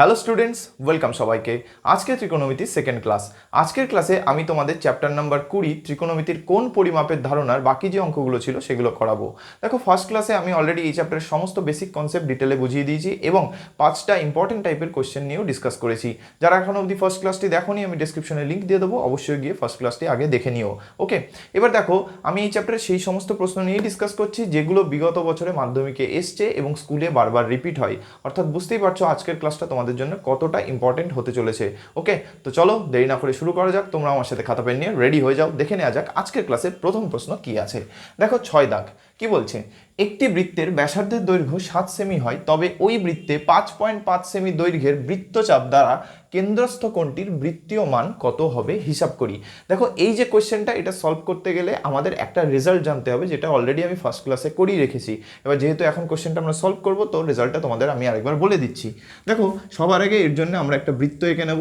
Hello students, welcome সবাইকে। আজকে ত্রিকোণমিতির second class. আজকের ক্লাসে আমি তোমাদের চ্যাপ্টার নাম্বার 20 ত্রিকোণমিতির কোন পরিমাপের ধারণার বাকি যে অঙ্কগুলো ছিল সেগুলো করাবো। দেখো, ফার্স্ট ক্লাসে আমি অলরেডি এই চ্যাপ্টারের সমস্ত বেসিক কনসেপ্ট ডিটেলে বুঝিয়ে দিয়েছি এবং 5টা ইম্পর্টেন্ট টাইপের কোশ্চেন নিয়েও ডিসকাস করেছি। যারা এখন অবধি ফার্স্ট ক্লাসটি দেখোনি, আমি ডেসক্রিপশনে লিঙ্ক দিয়ে দেবো, অবশ্যই গিয়ে ফার্স্ট ক্লাসটি আগে দেখে নিও। ওকে, এবার দেখো, আমি এই চ্যাপ্টারে সেই সমস্ত প্রশ্ন নিয়েই ডিসকাস করছি যেগুলো বিগত বছরে মাধ্যমিকে এসছে এবং স্কুলে বারবার রিপিট হয়। অর্থাৎ বুঝতেই পারছো আজকের ক্লাসটা তোমাদের জন্য কতটা ইম্পর্টেন্ট হতে চলেছে। ওকে, তো চলো দেরি না করে শুরু করা যাক। তোমরা আমার সাথে খাতা পেন নিয়ে রেডি হয়ে যাও। দেখে নেওয়া যাক আজকের ক্লাসের প্রথম প্রশ্ন কি আছে। দেখো 6 দাগ কি বলছে, একটি বৃত্তের ব্যাসার্ধের দৈর্ঘ্য 7 সেমি হয়, তবে ওই বৃত্তে 5.5 সেমি দৈর্ঘ্যের বৃত্তচাপ দ্বারা কেন্দ্রস্থ কোণটির বৃত্তীয় মান কত হবে হিসাব করি। দেখো, এই যে কোয়েশ্চেনটা, এটা সলভ করতে গেলে আমাদের একটা রেজাল্ট জানতে হবে, যেটা অলরেডি আমি ফার্স্ট ক্লাসে করিয়ে রেখেছি। এবার যেহেতু এখন কোয়েশ্চেনটা আমরা সলভ করবো, তো রেজাল্টটা তোমাদের আমি আরেকবার বলে দিচ্ছি। দেখো, সবার আগে এর জন্য আমরা একটা বৃত্ত এঁকে নেব।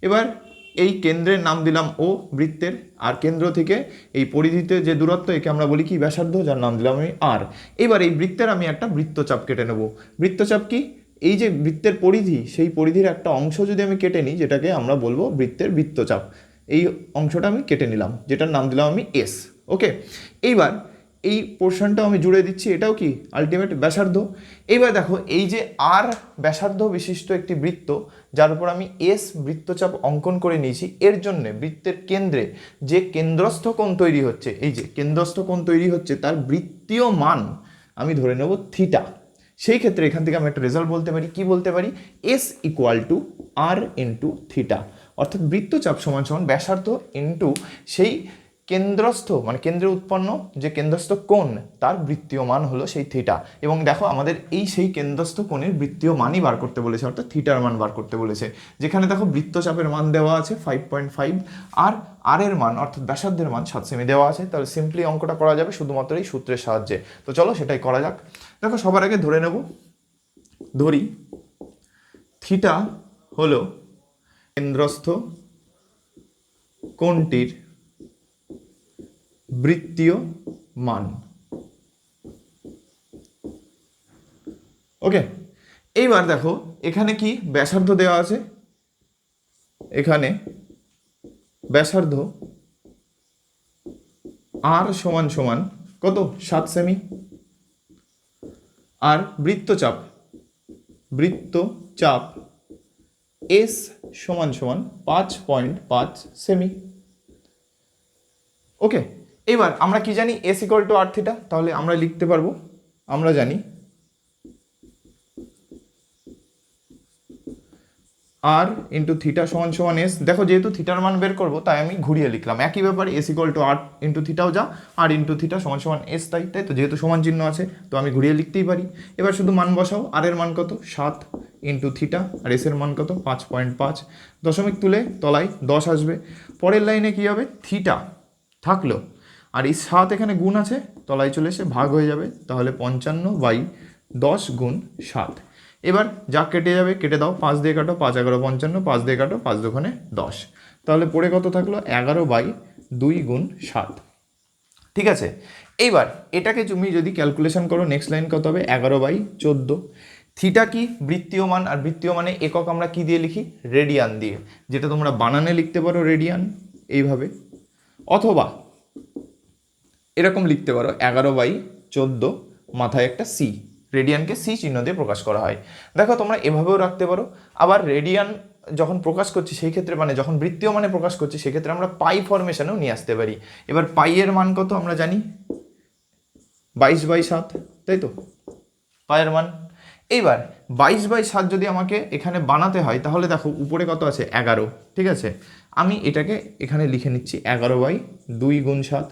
এবার এই কেন্দ্রের নাম দিলাম ও বৃত্তের, আর কেন্দ্র থেকে এই পরিধিতে যে দূরত্ব, একে আমরা বলি কি ব্যাসার্ধ, যার নাম দিলাম আমি আর। এবার এই বৃত্তের আমি একটা বৃত্তচাপ কেটে নেব। বৃত্তচাপ কি? এই যে বৃত্তের পরিধি, সেই পরিধির একটা অংশ যদি আমি কেটে নিই, যেটাকে আমরা বলবো বৃত্তের বৃত্তচাপ, এই অংশটা আমি কেটে নিলাম, যেটার নাম দিলাম আমি এস। ওকে, এইবার এই পোর্শনটাও আমি জুড়ে দিচ্ছি, এটাও কি আলটিমেট ব্যাসার্ধ। এইবার দেখো, এই যে আর ব্যাসার্ধ বিশিষ্ট একটি বৃত্ত, যার উপর আমি এস বৃত্তচাপ অঙ্কন করে নিয়েছি, এর জন্য বৃত্তের কেন্দ্রে যে কেন্দ্রস্থ কোণ তৈরি হচ্ছে, এই যে কেন্দ্রস্থ কোণ তৈরি হচ্ছে, তার বৃত্তীয় মান আমি ধরে নেব থিটা। সেই ক্ষেত্রে এখান থেকে আমি একটা রেজাল্ট বলতে পারি, কি বলতে পারি, S equal to R into theta. অর্থাৎ বৃত্তচাপ সমান সমান ব্যাসার্ধ ইন্টু সেই কেন্দ্রস্থ, মানে কেন্দ্রে উৎপন্ন যে কেন্দ্রস্থ কোণ, তার বৃত্তীয় মান হলো সেই থিটা। এবং দেখো, আমাদের এই সেই কেন্দ্রস্থ কোণের বৃত্তীয় মানই বার করতে বলেছে, অর্থাৎ থিটার মান বার করতে বলেছে। যেখানে দেখো বৃত্তচাপের মান দেওয়া আছে 5.5, আর এর মান অর্থাৎ ব্যাসার্ধের মান 7 সেমি দেওয়া আছে। তাহলে সিম্পলি অঙ্কটা করা যাবে শুধুমাত্র এই সূত্রের সাহায্যে। তো চলো সেটাই করা যাক। দেখো, সবার আগে ধরি থিটা হলো কেন্দ্রস্থ কোণটির বৃত্তীয় মান। ওকে, এইবার দেখো এখানে কি ব্যাসার্ধ দেওয়া আছে, এখানে ব্যাসার্ধ আর সমান সমান কত, 7 সেমি। আর বৃত্তচাপ এস সমান সমান 5.5 সেমি। ওকে, এবার আমরা কি জানি, S equal to R theta. তাহলে আমরা লিখতে পারবো, আমরা জানি আর ইন্টু থিটা সমান সমান এস। দেখো, যেহেতু থিটার মান বের করবো, তাই আমি ঘুরিয়ে লিখলাম একই ব্যাপার, S equal to R into থিটাও যা, আর ইন্টু থিটা সমান সমান এস, তাই তো, যেহেতু সমান চিহ্ন আছে তো আমি ঘুরিয়ে লিখতেই পারি। এবার শুধু মান বসাও, আর এর মান কত 7 ইন্টু থিটা, আর এস এর মান কত 5.5, দশমিক তুলে তলায় 10 আসবে। পরের লাইনে কি হবে, থিটা থাকলো, আর এই 7 এখানে গুণ আছে, তলায় চলে এসে ভাগ হয়ে যাবে, তাহলে 55/10 গুণ 7। এবার যা কেটে যাবে কেটে দাও, 5 দিয়ে কাটো, 5 11 55, 5 দিয়ে কাটো, 5 2 10, তাহলে পড়ে কত থাকলো 11/2 গুণ 7। ঠিক আছে, এইবার এটাকে তুমি যদি ক্যালকুলেশন করো, নেক্সট লাইন কত হবে, 11/14। থিটা কি বৃত্তীয় মান, আর বৃত্তীয় মানে একক আমরা কি দিয়ে লিখি, রেডিয়ান দিয়ে, যেটা তোমরা বানানে লিখতে পারো রেডিয়ান এইভাবে, অথবা এরকম লিখতে পারো 11/14, মাথায় একটা সি, রেডিয়ানকে সি চিহ্ন দিয়ে প্রকাশ করা হয়। দেখো, তোমরা এভাবেও রাখতে পারো। আবার রেডিয়ান যখন প্রকাশ করছি সেই ক্ষেত্রে, মানে যখন বৃত্তীয় মানে প্রকাশ করছি, সেক্ষেত্রে আমরা পাই ফরমেশনেও নিয়ে আসতে পারি। এবার পাই এর মান কত আমরা জানি, 22/7, তাই তো পায়ের মান। এইবার 22/7 যদি আমাকে এখানে বানাতে হয়, তাহলে দেখো উপরে কত আছে 11, ঠিক আছে, আমি এটাকে এখানে লিখে নিচ্ছি 11/2 গুণ 7।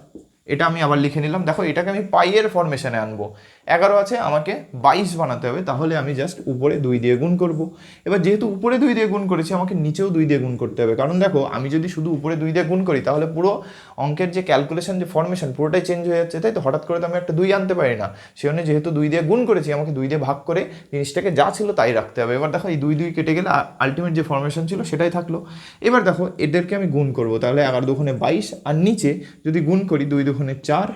এটা আমি আবার লিখে নিলাম। দেখো, এটাকে আমি পাইয়ের ফরমেশনে আনবো, 11 আছে, আমাকে 22 বানাতে হবে, তাহলে আমি জাস্ট উপরে 2 দিয়ে গুণ করব। এবার যেহেতু উপরে 2 দিয়ে গুণ করেছি, আমাকে নিচেও 2 দিয়ে গুণ করতে হবে, কারণ দেখো আমি যদি শুধু উপরে 2 দিয়ে গুণ করি, তাহলে পুরো অঙ্কের যে ক্যালকুলেশন, যে ফরমেশন, পুরোটাই চেঞ্জ হয়ে যাচ্ছে, তাই তো। হঠাৎ করে তো আমি একটা 2 আনতে পারি না, সেজন্য যেহেতু 2 দিয়ে গুণ করেছি, আমাকে 2 দিয়ে ভাগ করে জিনিসটাকে যা ছিল তাই রাখতে হবে। এবার দেখো, এই 2 কেটে গেলে আলটিমেট যে ফরমেশন ছিল সেটাই থাকলো। এবার দেখো, এদেরকে আমি গুণ করব, তাহলে 11 2 22, আর নিচে যদি গুণ করি 2 2 4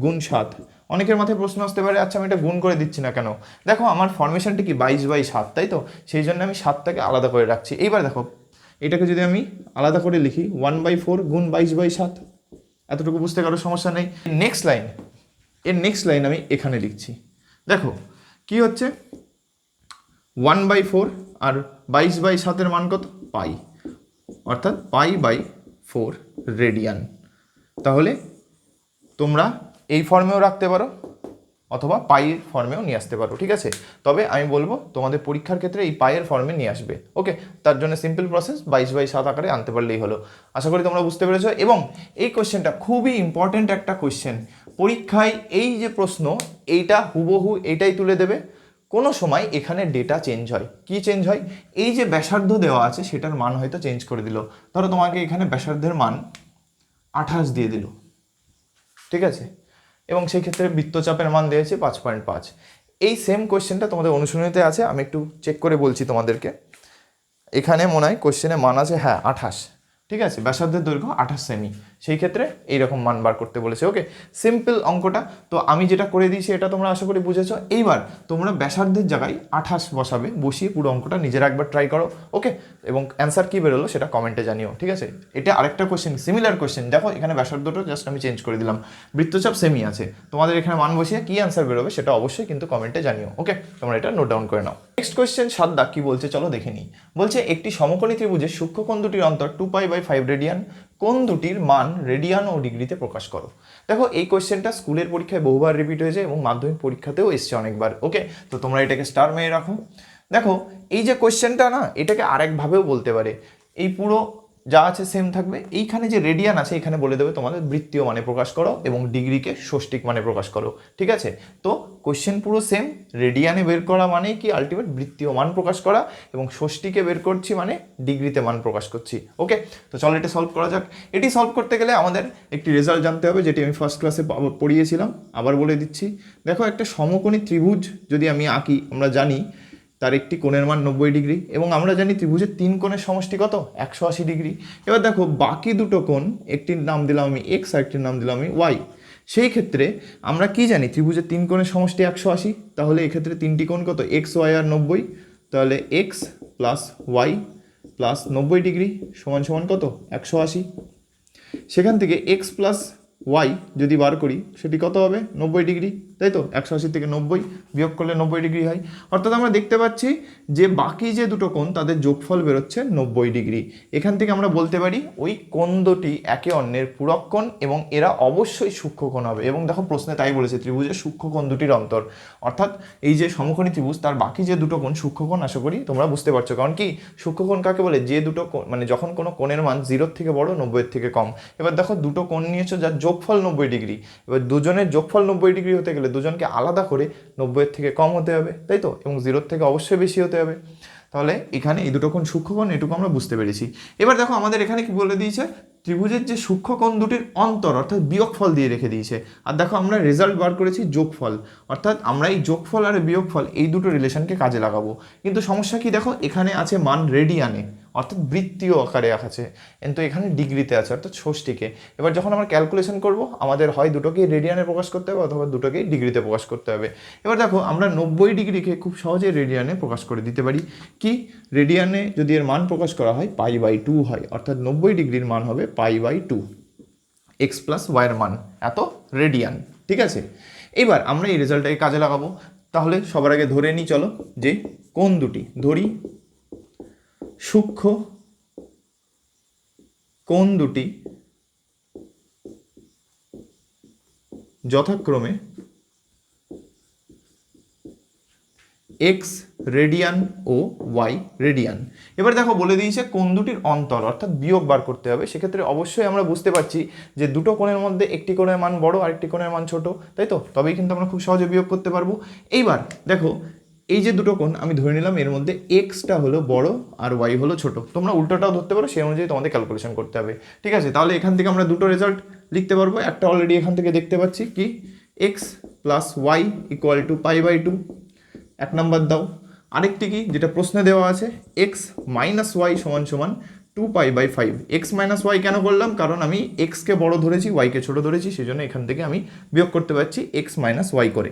গুণ 7, অনেকের মাথায় প্রশ্ন আসতে পারে, আচ্ছা আমি এটা গুণ করে দিচ্ছি না কেন? দেখো আমার ফরমেশনটা কি 22/7, তাই তো, সেই জন্য আমি 7টাকে আলাদা করে রাখছি। এইবার দেখো এটাকে যদি আমি আলাদা করে লিখি 1/4 গুণ 22/7, এতটুকু বুঝতে কারো সমস্যা নেই। নেক্সট লাইন আমি এখানে লিখছি। দেখো কি হচ্ছে, 1/4 আর 22/7 মান কত? পাই, অর্থাৎ π/4 রেডিয়ান। তাহলে তোমরা এই ফর্মেও রাখতে পারো অথবা পাইয়ের ফর্মেও নিয়ে আসতে পারো, ঠিক আছে। তবে আমি বলবো তোমাদের পরীক্ষার ক্ষেত্রে এই পাইয়ের ফর্মে নিয়ে আসবে, ওকে। তার জন্য সিম্পল প্রসেস 22/7 আকারে আনতে পারলেই হলো। আশা করি তোমরা বুঝতে পেরেছো। এবং এই কোশ্চেনটা খুবই ইম্পর্টেন্ট একটা কোশ্চেন, পরীক্ষায় এই যে প্রশ্ন এইটা হুবহু এইটাই তুলে দেবে। কোনো সময় এখানে ডেটা চেঞ্জ হয়। কি চেঞ্জ হয়? এই যে ব্যাসার্ধ দেওয়া আছে সেটার মান হয়তো চেঞ্জ করে দিল। ধরো তোমাকে এখানে ব্যাসার্ধের মান 28 দিয়ে দিল, ঠিক আছে, এবং সেই ক্ষেত্রে বৃত্তচাপের মান দিয়েছে 5.5। এই সেম কোশ্চেনটা তোমাদের অনুশীলনীতে আছে, আমি একটু চেক করে বলছি তোমাদেরকে। এখানে মনে হয় কোশ্চেনে মান আছে, হ্যাঁ 28, ঠিক আছে, ব্যাসার্ধের দৈর্ঘ্য 28 সেমি, সেই ক্ষেত্রে এইরকম মান বার করতে বলেছে, ওকে। সিম্পল অঙ্কটা তো আমি যেটা করে দিয়েছি এটা তোমরা আশা করি বুঝেছো। এইবার তোমরা ব্যাসার্ধের জায়গায় 28 বসাবে, বসিয়ে পুরো অঙ্কটা নিজেরা একবার ট্রাই করো, ওকে। এবং অ্যান্সার কী বেরোলো সেটা কমেন্টে জানিও, ঠিক আছে। এটা আরেকটা কোশ্চেন, সিমিলার কোশ্চেন, দেখো এখানে ব্যাসার্ধটা জাস্ট আমি চেঞ্জ করে দিলাম, বৃত্তচাপ সেমি আছে, তোমাদের এখানে মান বসিয়ে কী অ্যান্সার বেরোবে সেটা অবশ্যই কিন্তু কমেন্টে জানিও, ওকে। তোমরা এটা নোট ডাউন করে নাও। নেক্সট কোশ্চেন 7 দাগ কি বলছে চলো দেখে নিই। বলছে একটি সমকোণী ত্রিভুজের সূক্ষ্মকোণ দুটির অন্তর 2π/5 রেডিয়ান, কোণ দুটির মান রেডিয়ান ও ডিগ্রিতে প্রকাশ করো। দেখো এই কোশ্চেনটা স্কুলের পরীক্ষায় বহুবার রিপিট হয়েছে এবং মাধ্যমিক পরীক্ষাতেও এসছে অনেকবার, ওকে। তো তোমরা এটাকে স্টার মেরে রাখো। দেখো এই যে কোশ্চেনটা না, এটাকে আরেকভাবেও বলতে পারে, এই পুরো যা আছে সেম থাকবে, এইখানে যে রেডিয়ান আছে এখানে বলে দেবে তোমাদের বৃত্তীয় মানে প্রকাশ করো এবং ডিগ্রিকে ষষ্ঠিক মানে প্রকাশ করো, ঠিক আছে। তো কোশ্চেন পুরো সেম, রেডিয়ানে বের করা মানে কি আলটিমেট বৃত্তীয় মান প্রকাশ করা, এবং ষষ্ঠীকে বের করছি মানে ডিগ্রিতে মান প্রকাশ করছি, ওকে। তো চলো এটা সলভ করা যাক। এটি সলভ করতে গেলে আমাদের একটি রেজাল্ট জানতে হবে, যেটি আমি ফার্স্ট ক্লাসে পড়িয়েছিলাম, আবার বলে দিচ্ছি। দেখো একটা সমকোণী ত্রিভুজ যদি আমি আঁকি, আমরা জানি তার একটি কোণের মান 90 ডিগ্রি, এবং আমরা জানি ত্রিভুজের 3 কোণের সমষ্টি কত? 180 ডিগ্রি। এবার দেখো বাকি দুটো কোণ, একটির নাম দিলাম আমি এক্স আর একটির নাম দিলাম আমি ওয়াই। সেই ক্ষেত্রে আমরা কি জানি ত্রিভুজের 3 কোণের সমষ্টি 180, তাহলে এক্ষেত্রে তিনটি কোণ কত? এক্স ওয়াই আর 90। তাহলে X plus Y plus 90 degree সমান সমান কত? 180। সেখান থেকে এক্স প্লাস ওয়াই যদি বার করি সেটি কত হবে? 90 ডিগ্রি, তাই তো। 180 থেকে 90 বিয়োগ করলে 90 ডিগ্রি হয়। অর্থাৎ আমরা দেখতে পাচ্ছি যে বাকি যে দুটো কোণ তাদের যোগফল বেরোচ্ছে 90 ডিগ্রি। এখান থেকে আমরা বলতে পারি ওই কোণ দুটি একে অন্যের পূরক কোণ এবং এরা অবশ্যই সূক্ষ্মকোণ হবে। এবং দেখো প্রশ্নে তাই বলেছে, ত্রিভুজের সূক্ষ্মকোণ দুটির অন্তর, অর্থাৎ এই যে সমকোণী ত্রিভুজ তার বাকি যে দুটো কোণ সূক্ষ্মকোণ। আশা করি তোমরা বুঝতে পারছো, কারণ কি সূক্ষ্মকোণ কাকে বলে? যে দুটো মানে যখন কোনো কোণের মান 0 থেকে বড়, 90 থেকে কম। এবার দেখো দুটো কোণ নিয়েছো যার যোগফল 90 ডিগ্রি, এবার দুজনের যোগফল 90 ডিগ্রি হতে গেলে দুজনকে আলাদা করে 90 থেকে কম হতে হবে, তাই তো, এবং 0 থেকে অবশ্যই বেশি হতে হবে। তাহলে এখানে এই দুটো কোণ সূক্ষ্মকোণ, এটুকু আমরা বুঝতে পেরেছি। এবার দেখো আমাদের এখানে কি বলে দিয়েছে? ত্রিভুজের যে সূক্ষ্মকোণ দুটির অন্তর অর্থাৎ বিয়োগফল দিয়ে রেখে দিয়েছে। আর দেখো আমরা রেজাল্ট বার করেছি যোগফল, অর্থাৎ আমরা এই যোগফল আর বিয়োগফল এই দুটো রিলেশনকে কাজে লাগাবো। কিন্তু সমস্যা কি, দেখো এখানে আছে মান রেডিয়ানে অর্থাৎ বৃত্তীয় আকারে আছে, কিন্তু এখানে ডিগ্রিতে আছে অর্থাৎ ষষ্ঠীকে। এবার যখন আমরা ক্যালকুলেশন করব আমাদের হয় দুটোকেই রেডিয়ানে প্রকাশ করতে হবে অথবা দুটোকেই ডিগ্রিতে প্রকাশ করতে হবে। এবার দেখো আমরা 90 ডিগ্রিকে খুব সহজে রেডিয়ানে প্রকাশ করে দিতে পারি। কি রেডিয়ানে যদি এর মান প্রকাশ করা হয় π/2 হয়, অর্থাৎ 90 ডিগ্রির মান হবে π/2, এক্স প্লাস ওয়াইয়ের মান এত রেডিয়ান, ঠিক আছে। এবার আমরা এই রেজাল্টটাকে কাজে লাগাবো। তাহলে সবার আগে ধরে নিই চলো যে কোণ দুটি ধরি, সূক্ষ্ম কোণ দুটি যথাক্রমে এক্স রেডিয়ান ও ওয়াই রেডিয়ান। এবার দেখো বলে দিয়েছে কোণ দুটির অন্তর অর্থাৎ বিয়োগ বার করতে হবে। সেক্ষেত্রে অবশ্যই আমরা বুঝতে পারছি যে দুটো কোণের মধ্যে একটি কোণের মান বড় আর একটি কোণের মান ছোট, তাই তো, তবেই কিন্তু আমরা খুব সহজে বিয়োগ করতে পারবো। এইবার দেখো এই যে দুটো কোণ আমি ধরে নিলাম এর মধ্যে এক্সটা হলো বড় আর ওয়াই হলো ছোট। তোমরা উল্টোটাও ধরতে পারো, সেই অনুযায়ী তোমাদের ক্যালকুলেশন করতে হবে, ঠিক আছে। তাহলে এখান থেকে আমরা দুটো রেজাল্ট লিখতে পারবো। একটা অলরেডি এখান থেকে দেখতে পাচ্ছি কি X plus Y equal to π/2, এক নাম্বার দাও। আরেকটি কি যেটা প্রশ্নে দেওয়া আছে এক্স মাইনাস ওয়াই সমান সমান 2π/5। এক্স মাইনাস ওয়াই কেন করলাম? কারণ আমি এক্সকে বড় ধরেছি, ওয়াইকে ছোট ধরেছি, সেই জন্য এখান থেকে আমি বিয়োগ করতে পারছি এক্স মাইনাস ওয়াই করে।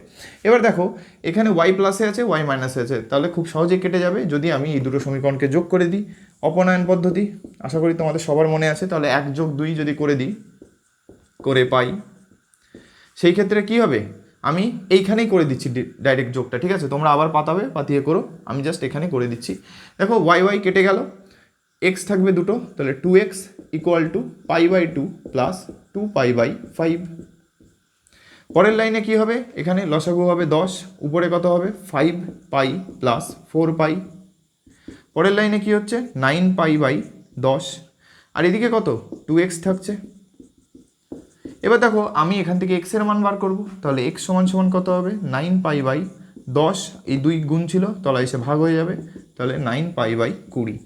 এবার দেখো এখানে ওয়াই প্লাসে আছে, ওয়াই মাইনাসে আছে, তাহলে খুব সহজেই কেটে যাবে যদি আমি এই দুটো সমীকরণকে যোগ করে দিই। অপনয়ন পদ্ধতি আশা করি তোমাদের সবার মনে আছে। তাহলে 1+2 যদি করে দিই, করে পাই, সেই ক্ষেত্রে কি হবে? আমি এইখানেই করে দিচ্ছি ডাইরেক্ট যোগটা, ঠিক আছে? তোমরা আবার পাতাবে, পাতিয়ে করো, আমি জাস্ট এখানে করে দিচ্ছি। দেখো ওয়াই ওয়াই কেটে গেল, এক্স থাকবে দুটো, তাহলে 2x ইকুয়াল টু π/2 প্লাস 2π/5। পরের লাইনে কি হবে? এখানে লসাগু হবে 10, উপরে কত হবে? 5π প্লাস 4π। পরের লাইনে কি হচ্ছে? 9π/10, আর এদিকে কত? 2x থাকছে। এবার দেখো আমি এখান থেকে x এর মান বার করব, তাহলে x সমান সমান কত হবে? 9π/10, এই 2 গুণ ছিল, তলায় এসে ভাগ হয়ে যাবে, তাহলে 9π/20।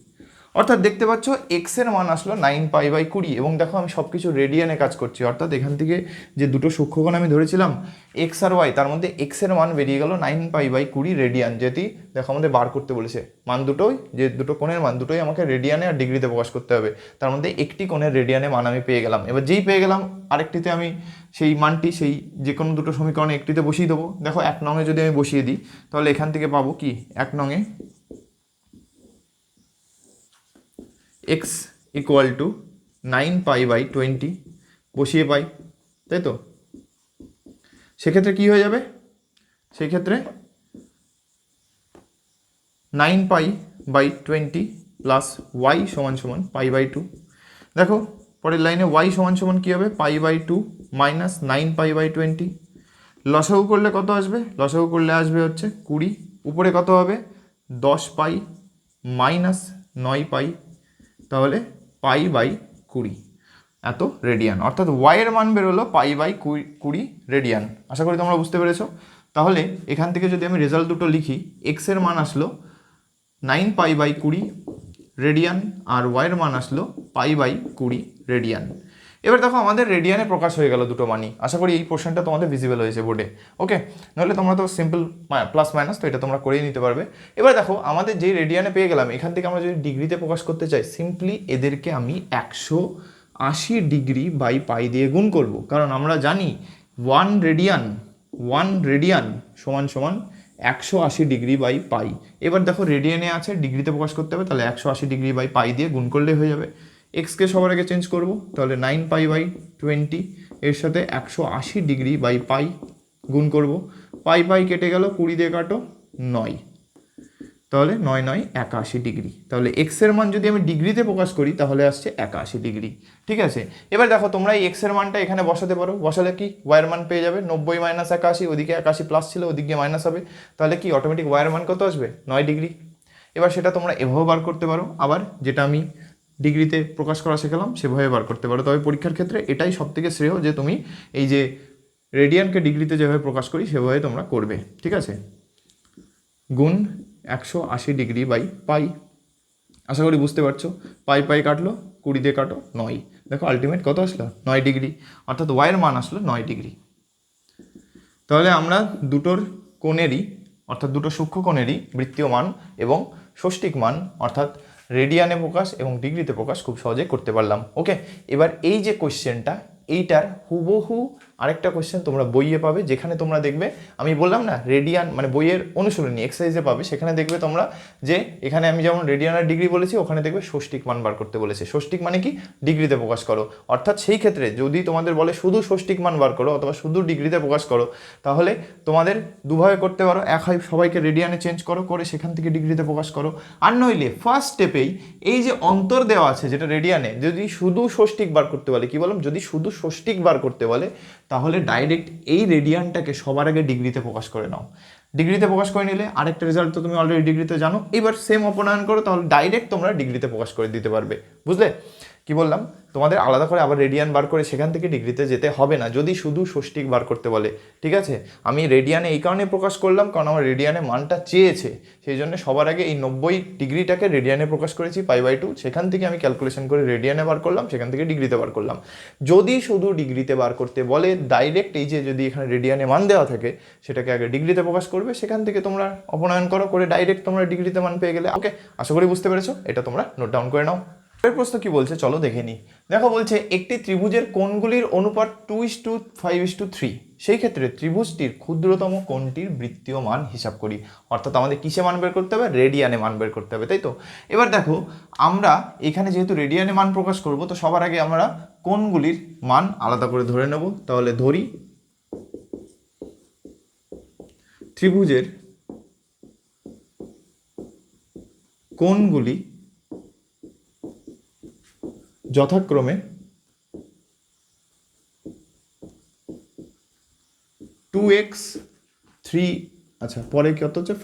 অর্থাৎ দেখতে পাচ্ছ x এর মান আসলো 9π/20, এবং দেখো আমি সব কিছু রেডিয়ানে কাজ করছি, অর্থাৎ এখান থেকে যে দুটো সূক্ষ্মকোণ আমি ধরেছিলাম x আর y, তার মধ্যে x এর মান বেরিয়ে গেল 9π/20 রেডিয়ান, যেটি দেখো আমাদের বার করতে বলেছে। মান দুটোই, যে দুটো কোণের মান দুটোই আমাকে রেডিয়ানে আর ডিগ্রিতে প্রকাশ করতে হবে, তার মধ্যে একটি কোণের রেডিয়ানে মান আমি পেয়ে গেলাম। এবার যেই পেয়ে গেলাম, আরেকটিতে আমি সেই মানটি সেই যে কোনো দুটো সমীকরণে একটিতে বসিয়ে দেবো। দেখো 1 নংয়ে যদি আমি বসিয়ে দিই, তাহলে এখান থেকে পাবো কি? 1 নংয়ে x ইকুয়াল টু 9π/20 বসিয়ে পাই, তাই তো? সেক্ষেত্রে কি হয়ে যাবে? সেক্ষেত্রে 9π/20 প্লাস y সমান সমান π/2। দেখো পরের লাইনে y সমান সমান কী হবে? π/2 মাইনাস 9π/20। লসাগু করলে কত আসবে? লসাগু করলে আসবে হচ্ছে 20, উপরে কত হবে? 10π মাইনাস 9π, তাহলে π/20 এত রেডিয়ান। অর্থাৎ y এর মান বেরোলো π/20 রেডিয়ান। আশা করি তোমরা বুঝতে পেরেছো। তাহলে এখান থেকে যদি আমি রেজাল্ট দুটো লিখি, x এর মান আসলো 9π/20 রেডিয়ান, আর y এর মান আসলো π/20 রেডিয়ান। এবার দেখো আমাদের রেডিয়ানে প্রকাশ হয়ে গেল দুটো মানই। আশা করি এই পোর্শনটা তোমাদের ভিজিবল হয়েছে বোর্ডে। ওকে, নাহলে তোমরা তো সিম্পল প্লাস মাইনাস, তো এটা তোমরা করেই নিতে পারবে। এবার দেখো আমাদের যেই রেডিয়ানে পেয়ে গেলাম, এখান থেকে আমরা যদি ডিগ্রিতে প্রকাশ করতে চাই, সিম্পলি এদেরকে আমি 180 ডিগ্রি বাই পাই দিয়ে গুণ করব, কারণ আমরা জানি 1 রেডিয়ান সমান সমান 180 ডিগ্রি বাই পাই। এবার দেখো রেডিয়ানে আছে, ডিগ্রিতে প্রকাশ করতে হবে, তাহলে 180 ডিগ্রি বাই পাই দিয়ে গুণ করলে হয়ে যাবে। এক্সকে সবার আগে চেঞ্জ করব, তাহলে 9π/20 এর সাথে 180 ডিগ্রি বাই পাই গুণ করব। পাই কেটে গেল, 20 দিয়ে কাটো 9, তাহলে 9 9 81 ডিগ্রি। তাহলে এক্স এর মান যদি আমি ডিগ্রিতে প্রকাশ করি, তাহলে আসছে 81 ডিগ্রি। ঠিক আছে, এবার দেখো তোমরা এই এক্স এর মানটা এখানে বসাতে পারো। বসালে কি ওয়াইয়ের মান পেয়ে যাবে 90 মাইনাস 81, ওদিকে 81 প্লাস ছিল, ওদিকে মাইনাস হবে, তাহলে কি অটোমেটিক ওয়াইয়ের মান কত আসবে? 9 ডিগ্রি। এবার সেটা তোমরা এভাবে বার করতে পারো, আবার যেটা আমি ডিগ্রিতে প্রকাশ করা শেখালাম সেভাবে বার করতে পারো। তবে পরীক্ষার ক্ষেত্রে এটাই সবথেকে শ্রেয় যে তুমি এই যে রেডিয়ানকে ডিগ্রিতে যেভাবে প্রকাশ করি সেভাবে তোমরা করবে। ঠিক আছে, গুণ 180 ডিগ্রি বাই পাই। আশা করি বুঝতে পারছো। পাই কাটলো, 20 দিয়ে কাটো 9, দেখো আলটিমেট কত আসলো? 9 ডিগ্রি। অর্থাৎ ওয়াইয়ের মান আসলো 9 ডিগ্রি। তাহলে আমরা দুটোর কোণেরই, অর্থাৎ দুটো সূক্ষ্ম কোণেরই বৃত্তীয় মান এবং ষষ্ঠিক মান, অর্থাৎ রেডিয়ানে প্রকাশ এবং ডিগ্রিতে প্রকাশ খুব সহজে করতে পারলাম। ওকে, এবার এই যে কোয়েশ্চেনটা, এইটার হুবহু আরেকটা কোয়েশ্চেন তোমরা বইয়ে পাবে, যেখানে তোমরা দেখবে আমি বললাম না রেডিয়ান মানে বইয়ের অনুশীলনী এক্সারসাইজে পাবে, সেখানে দেখবে তোমরা যে এখানে আমি যেমন রেডিয়ান আর ডিগ্রি বলেছি, ওখানে দেখবে ষষ্ঠিক মান বার করতে বলেছে। ষষ্ঠিক মানে কি? ডিগ্রিতে প্রকাশ করো। অর্থাৎ সেই ক্ষেত্রে যদি তোমাদের বলে শুধু ষষ্ঠিক মান বার করো অথবা শুধু ডিগ্রিতে প্রকাশ করো, তাহলে তোমাদের দুভাবে করতে পারো। এক হয় সবাইকে রেডিয়ানে চেঞ্জ করো, করে সেখান থেকে ডিগ্রিতে প্রকাশ করো, আর নইলে ফার্স্ট স্টেপেই এই যে অন্তর দেওয়া আছে যেটা রেডিয়ানে, যদি শুধু ষষ্ঠিক বার করতে বলে, কি বললাম, যদি শুধু ষষ্ঠিক বার করতে বলে, তাহলে ডাইরেক্ট এই রেডিয়ানটাকে সবার আগে ডিগ্রিতে প্রকাশ করে নাও। ডিগ্রিতে প্রকাশ করে নিলে আরেকটা রেজাল্ট তো তুমি অলরেডি ডিগ্রিতে জানো, এবার সেম অপনয়ন করো, তাহলে ডাইরেক্ট তোমরা ডিগ্রিতে প্রকাশ করে দিতে পারবে। বুঝলে কি বললাম? তোমাদের আলাদা করে আবার রেডিয়ান বার করে সেখান থেকে ডিগ্রিতে যেতে হবে না যদি শুধু ষষ্ঠিক বার করতে বলে। ঠিক আছে, আমি রেডিয়ানে এই কারণে প্রকাশ করলাম কারণ আমার রেডিয়ানে মানটা চেয়েছে, সেই জন্য সবার আগে এই 90 ডিগ্রিটাকে রেডিয়ানে প্রকাশ করেছি π/2, সেখান থেকে আমি ক্যালকুলেশন করে রেডিয়ানে বার করলাম, সেখান থেকে ডিগ্রিতে বার করলাম। যদি শুধু ডিগ্রিতে বার করতে বলে, ডাইরেক্ট এই যে যদি এখানে রেডিয়ানে মান দেওয়া থাকে সেটাকে আগে ডিগ্রিতে প্রকাশ করবে, সেখান থেকে তোমরা অপনয়ন করো, করে ডাইরেক্ট তোমরা ডিগ্রিতে মান পেয়ে গেলে। ওকে, আশা করি বুঝতে পেরেছো। এটা তোমরা নোট ডাউন করে নাও। পরের প্রশ্ন কি বলছে চলো দেখে নিই। দেখো বলছে একটি ত্রিভুজের কোণগুলির অনুপাত 2:5:3, সেই ক্ষেত্রে ত্রিভুজটির ক্ষুদ্রতম কোণটির বৃত্তীয় মান হিসাব করি। অর্থাৎ আমাদের কিসে মান বের করতে হবে? রেডিয়ানে মান বের করতে হবে, তাই তো। এবার দেখো আমরা এখানে যেহেতু রেডিয়ানে মান প্রকাশ করব, তো সবার আগে আমরা কোণগুলির মান আলাদা করে ধরে নেব। তাহলে ধরি ত্রিভুজের কোণগুলি যথাক্রমে 2x 3, আচ্ছা পরে কত হচ্ছে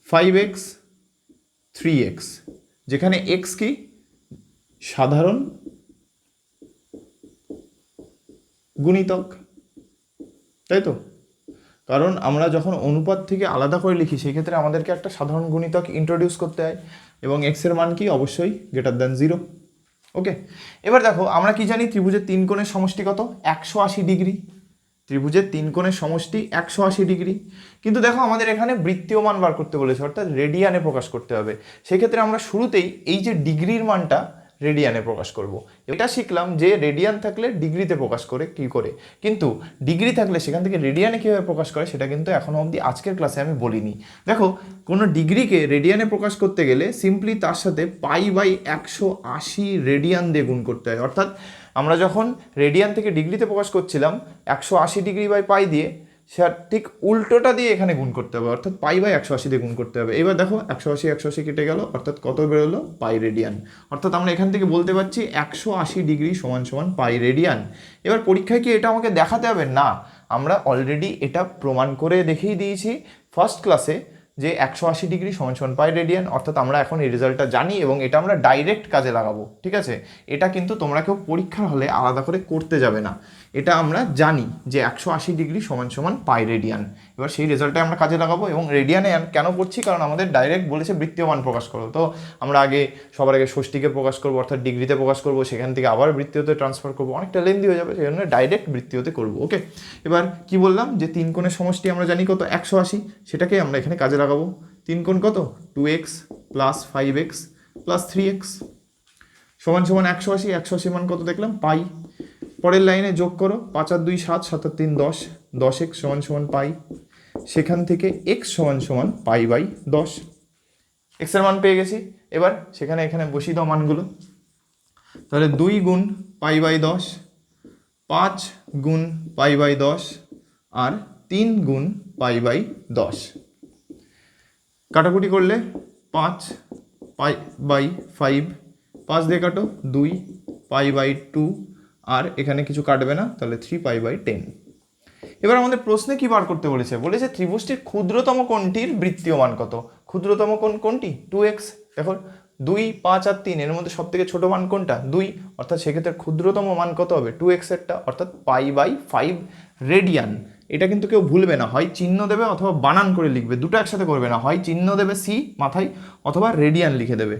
5x 3x, যেখানে x কি সাধারণ গুণিতক, তাই তো। কারণ আমরা যখন অনুপাত থেকে আলাদা করে লিখি সেই ক্ষেত্রে আমাদেরকে একটা সাধারণ গুণিতক ইন্ট্রোডিউস করতে হয়, এবং x এর মান কি অবশ্যই >0। ওকে, এবার দেখো আমরা কি জানি ত্রিভুজের তিন কোণের সমষ্টি কত? 180 ডিগ্রি। ত্রিভুজের তিন কোণের সমষ্টি 180 ডিগ্রি। কিন্তু দেখো আমাদের এখানে বৃত্তীয় মান বার করতে বলেছে, অর্থাৎ রেডিয়ানে প্রকাশ করতে হবে। সেক্ষেত্রে আমরা শুরুতেই এই যে ডিগ্রির মানটা রেডিয়ানে প্রকাশ করব। এটা শিখলাম যে রেডিয়ান থাকলে ডিগ্রিতে প্রকাশ করে কি করে, কিন্তু ডিগ্রি থাকলে সেখান থেকে রেডিয়ানে কীভাবে প্রকাশ করে সেটা কিন্তু এখনো অবধি আজকের ক্লাসে আমি বলিনি। দেখো কোনো ডিগ্রিকে রেডিয়ানে প্রকাশ করতে গেলে সিম্পলি তার সাথে π/180 রেডিয়ান দিয়ে গুণ করতে হয়। অর্থাৎ আমরা যখন রেডিয়ান থেকে ডিগ্রিতে প্রকাশ করছিলাম 180 ডিগ্রি বাই পাই দিয়ে, সেটা ঠিক উল্টোটা দিয়ে এখানে গুণ করতে হবে, অর্থাৎ π/180 দিয়ে গুণ করতে হবে। এবার দেখো 180 কেটে গেল, অর্থাৎ কত বেরোলো? পাই রেডিয়ান। অর্থাৎ আমরা এখান থেকে বলতে পারছি 180 ডিগ্রি সমান পাই রেডিয়ান। এবার পরীক্ষায় কি এটা আমাকে দেখাতে হবে? না, আমরা অলরেডি এটা প্রমাণ করে দেখিয়ে দিয়েছি ফার্স্ট ক্লাসে যে 180 ডিগ্রি সমান পাই রেডিয়ান। অর্থাৎ আমরা এখন এই রেজাল্টটা জানি এবং এটা আমরা ডাইরেক্ট কাজে লাগাবো, ঠিক আছে। এটা কিন্তু তোমরা কেউ পরীক্ষার হলে আলাদা করে করতে যাবে না, এটা আমরা জানি যে 180 ডিগ্রি সমান পাই রেডিয়ান। এবার সেই রেজাল্টটা আমরা কাজে লাগাবো, এবং রেডিয়ানে কেন করছি? কারণ আমাদের ডাইরেক্ট বলেছে বৃত্তীয় মান প্রকাশ করো, তো আমরা সবার আগে ষষ্ঠীকে প্রকাশ করবো, অর্থাৎ ডিগ্রিতে প্রকাশ করবো, সেখান থেকে আবার বৃত্তীয়তে ট্রান্সফার করবো, অনেকটা লেন্দি হয়ে যাবে, সেই জন্য ডাইরেক্ট বৃত্তীয়তে করবো। ওকে, এবার কি বললাম যে তিন কোণের সমষ্টি আমরা জানি কত? 180, সেটাকে আমরা এখানে কাজে লাগাবো। তিন কোণ কত? 2x + 5x + 3x সমান 180। 180 মান কত দেখলাম? পাই। পরের লাইনে যোগ করো, 5 আর 2 7, 7 আর 3 10, 10x সমান পাই। সেখান থেকে x সমান π/10। x এর মান পেয়ে গেছি। এবার এখানে বসিয়ে দাও মানগুলো। তাহলে 2 গুণ π/10, 5 গুণ π/10 আর 3 গুণ π/10। কাটাকুটি করলে 5 π/5, 5 দিয়ে কাটো 2 π/2, আর এখানে কিছু কাটবে না, তাহলে 3 π/10। এবার আমাদের প্রশ্নে কি বার করতে বলেছে? বলেছে ত্রিভুজটির ক্ষুদ্রতম কোণটির বৃত্তীয় মান কত? ক্ষুদ্রতম কোণ কোনটি? 2x। দেখো 2, 5 আর 3 এর মধ্যে সব থেকে ছোট মান কোনটা? 2। অর্থাৎ সেক্ষেত্রে ক্ষুদ্রতম মান কত হবে? 2x এরটা, অর্থাৎ π/5 রেডিয়ান। এটা কিন্তু কেউ ভুলবে না, হয় চিহ্ন দেবে অথবা বানান করে লিখবে, দুটো একসাথে করবে না। হয় চিহ্ন দেবে সি মাথায়, অথবা রেডিয়ান লিখে দেবে,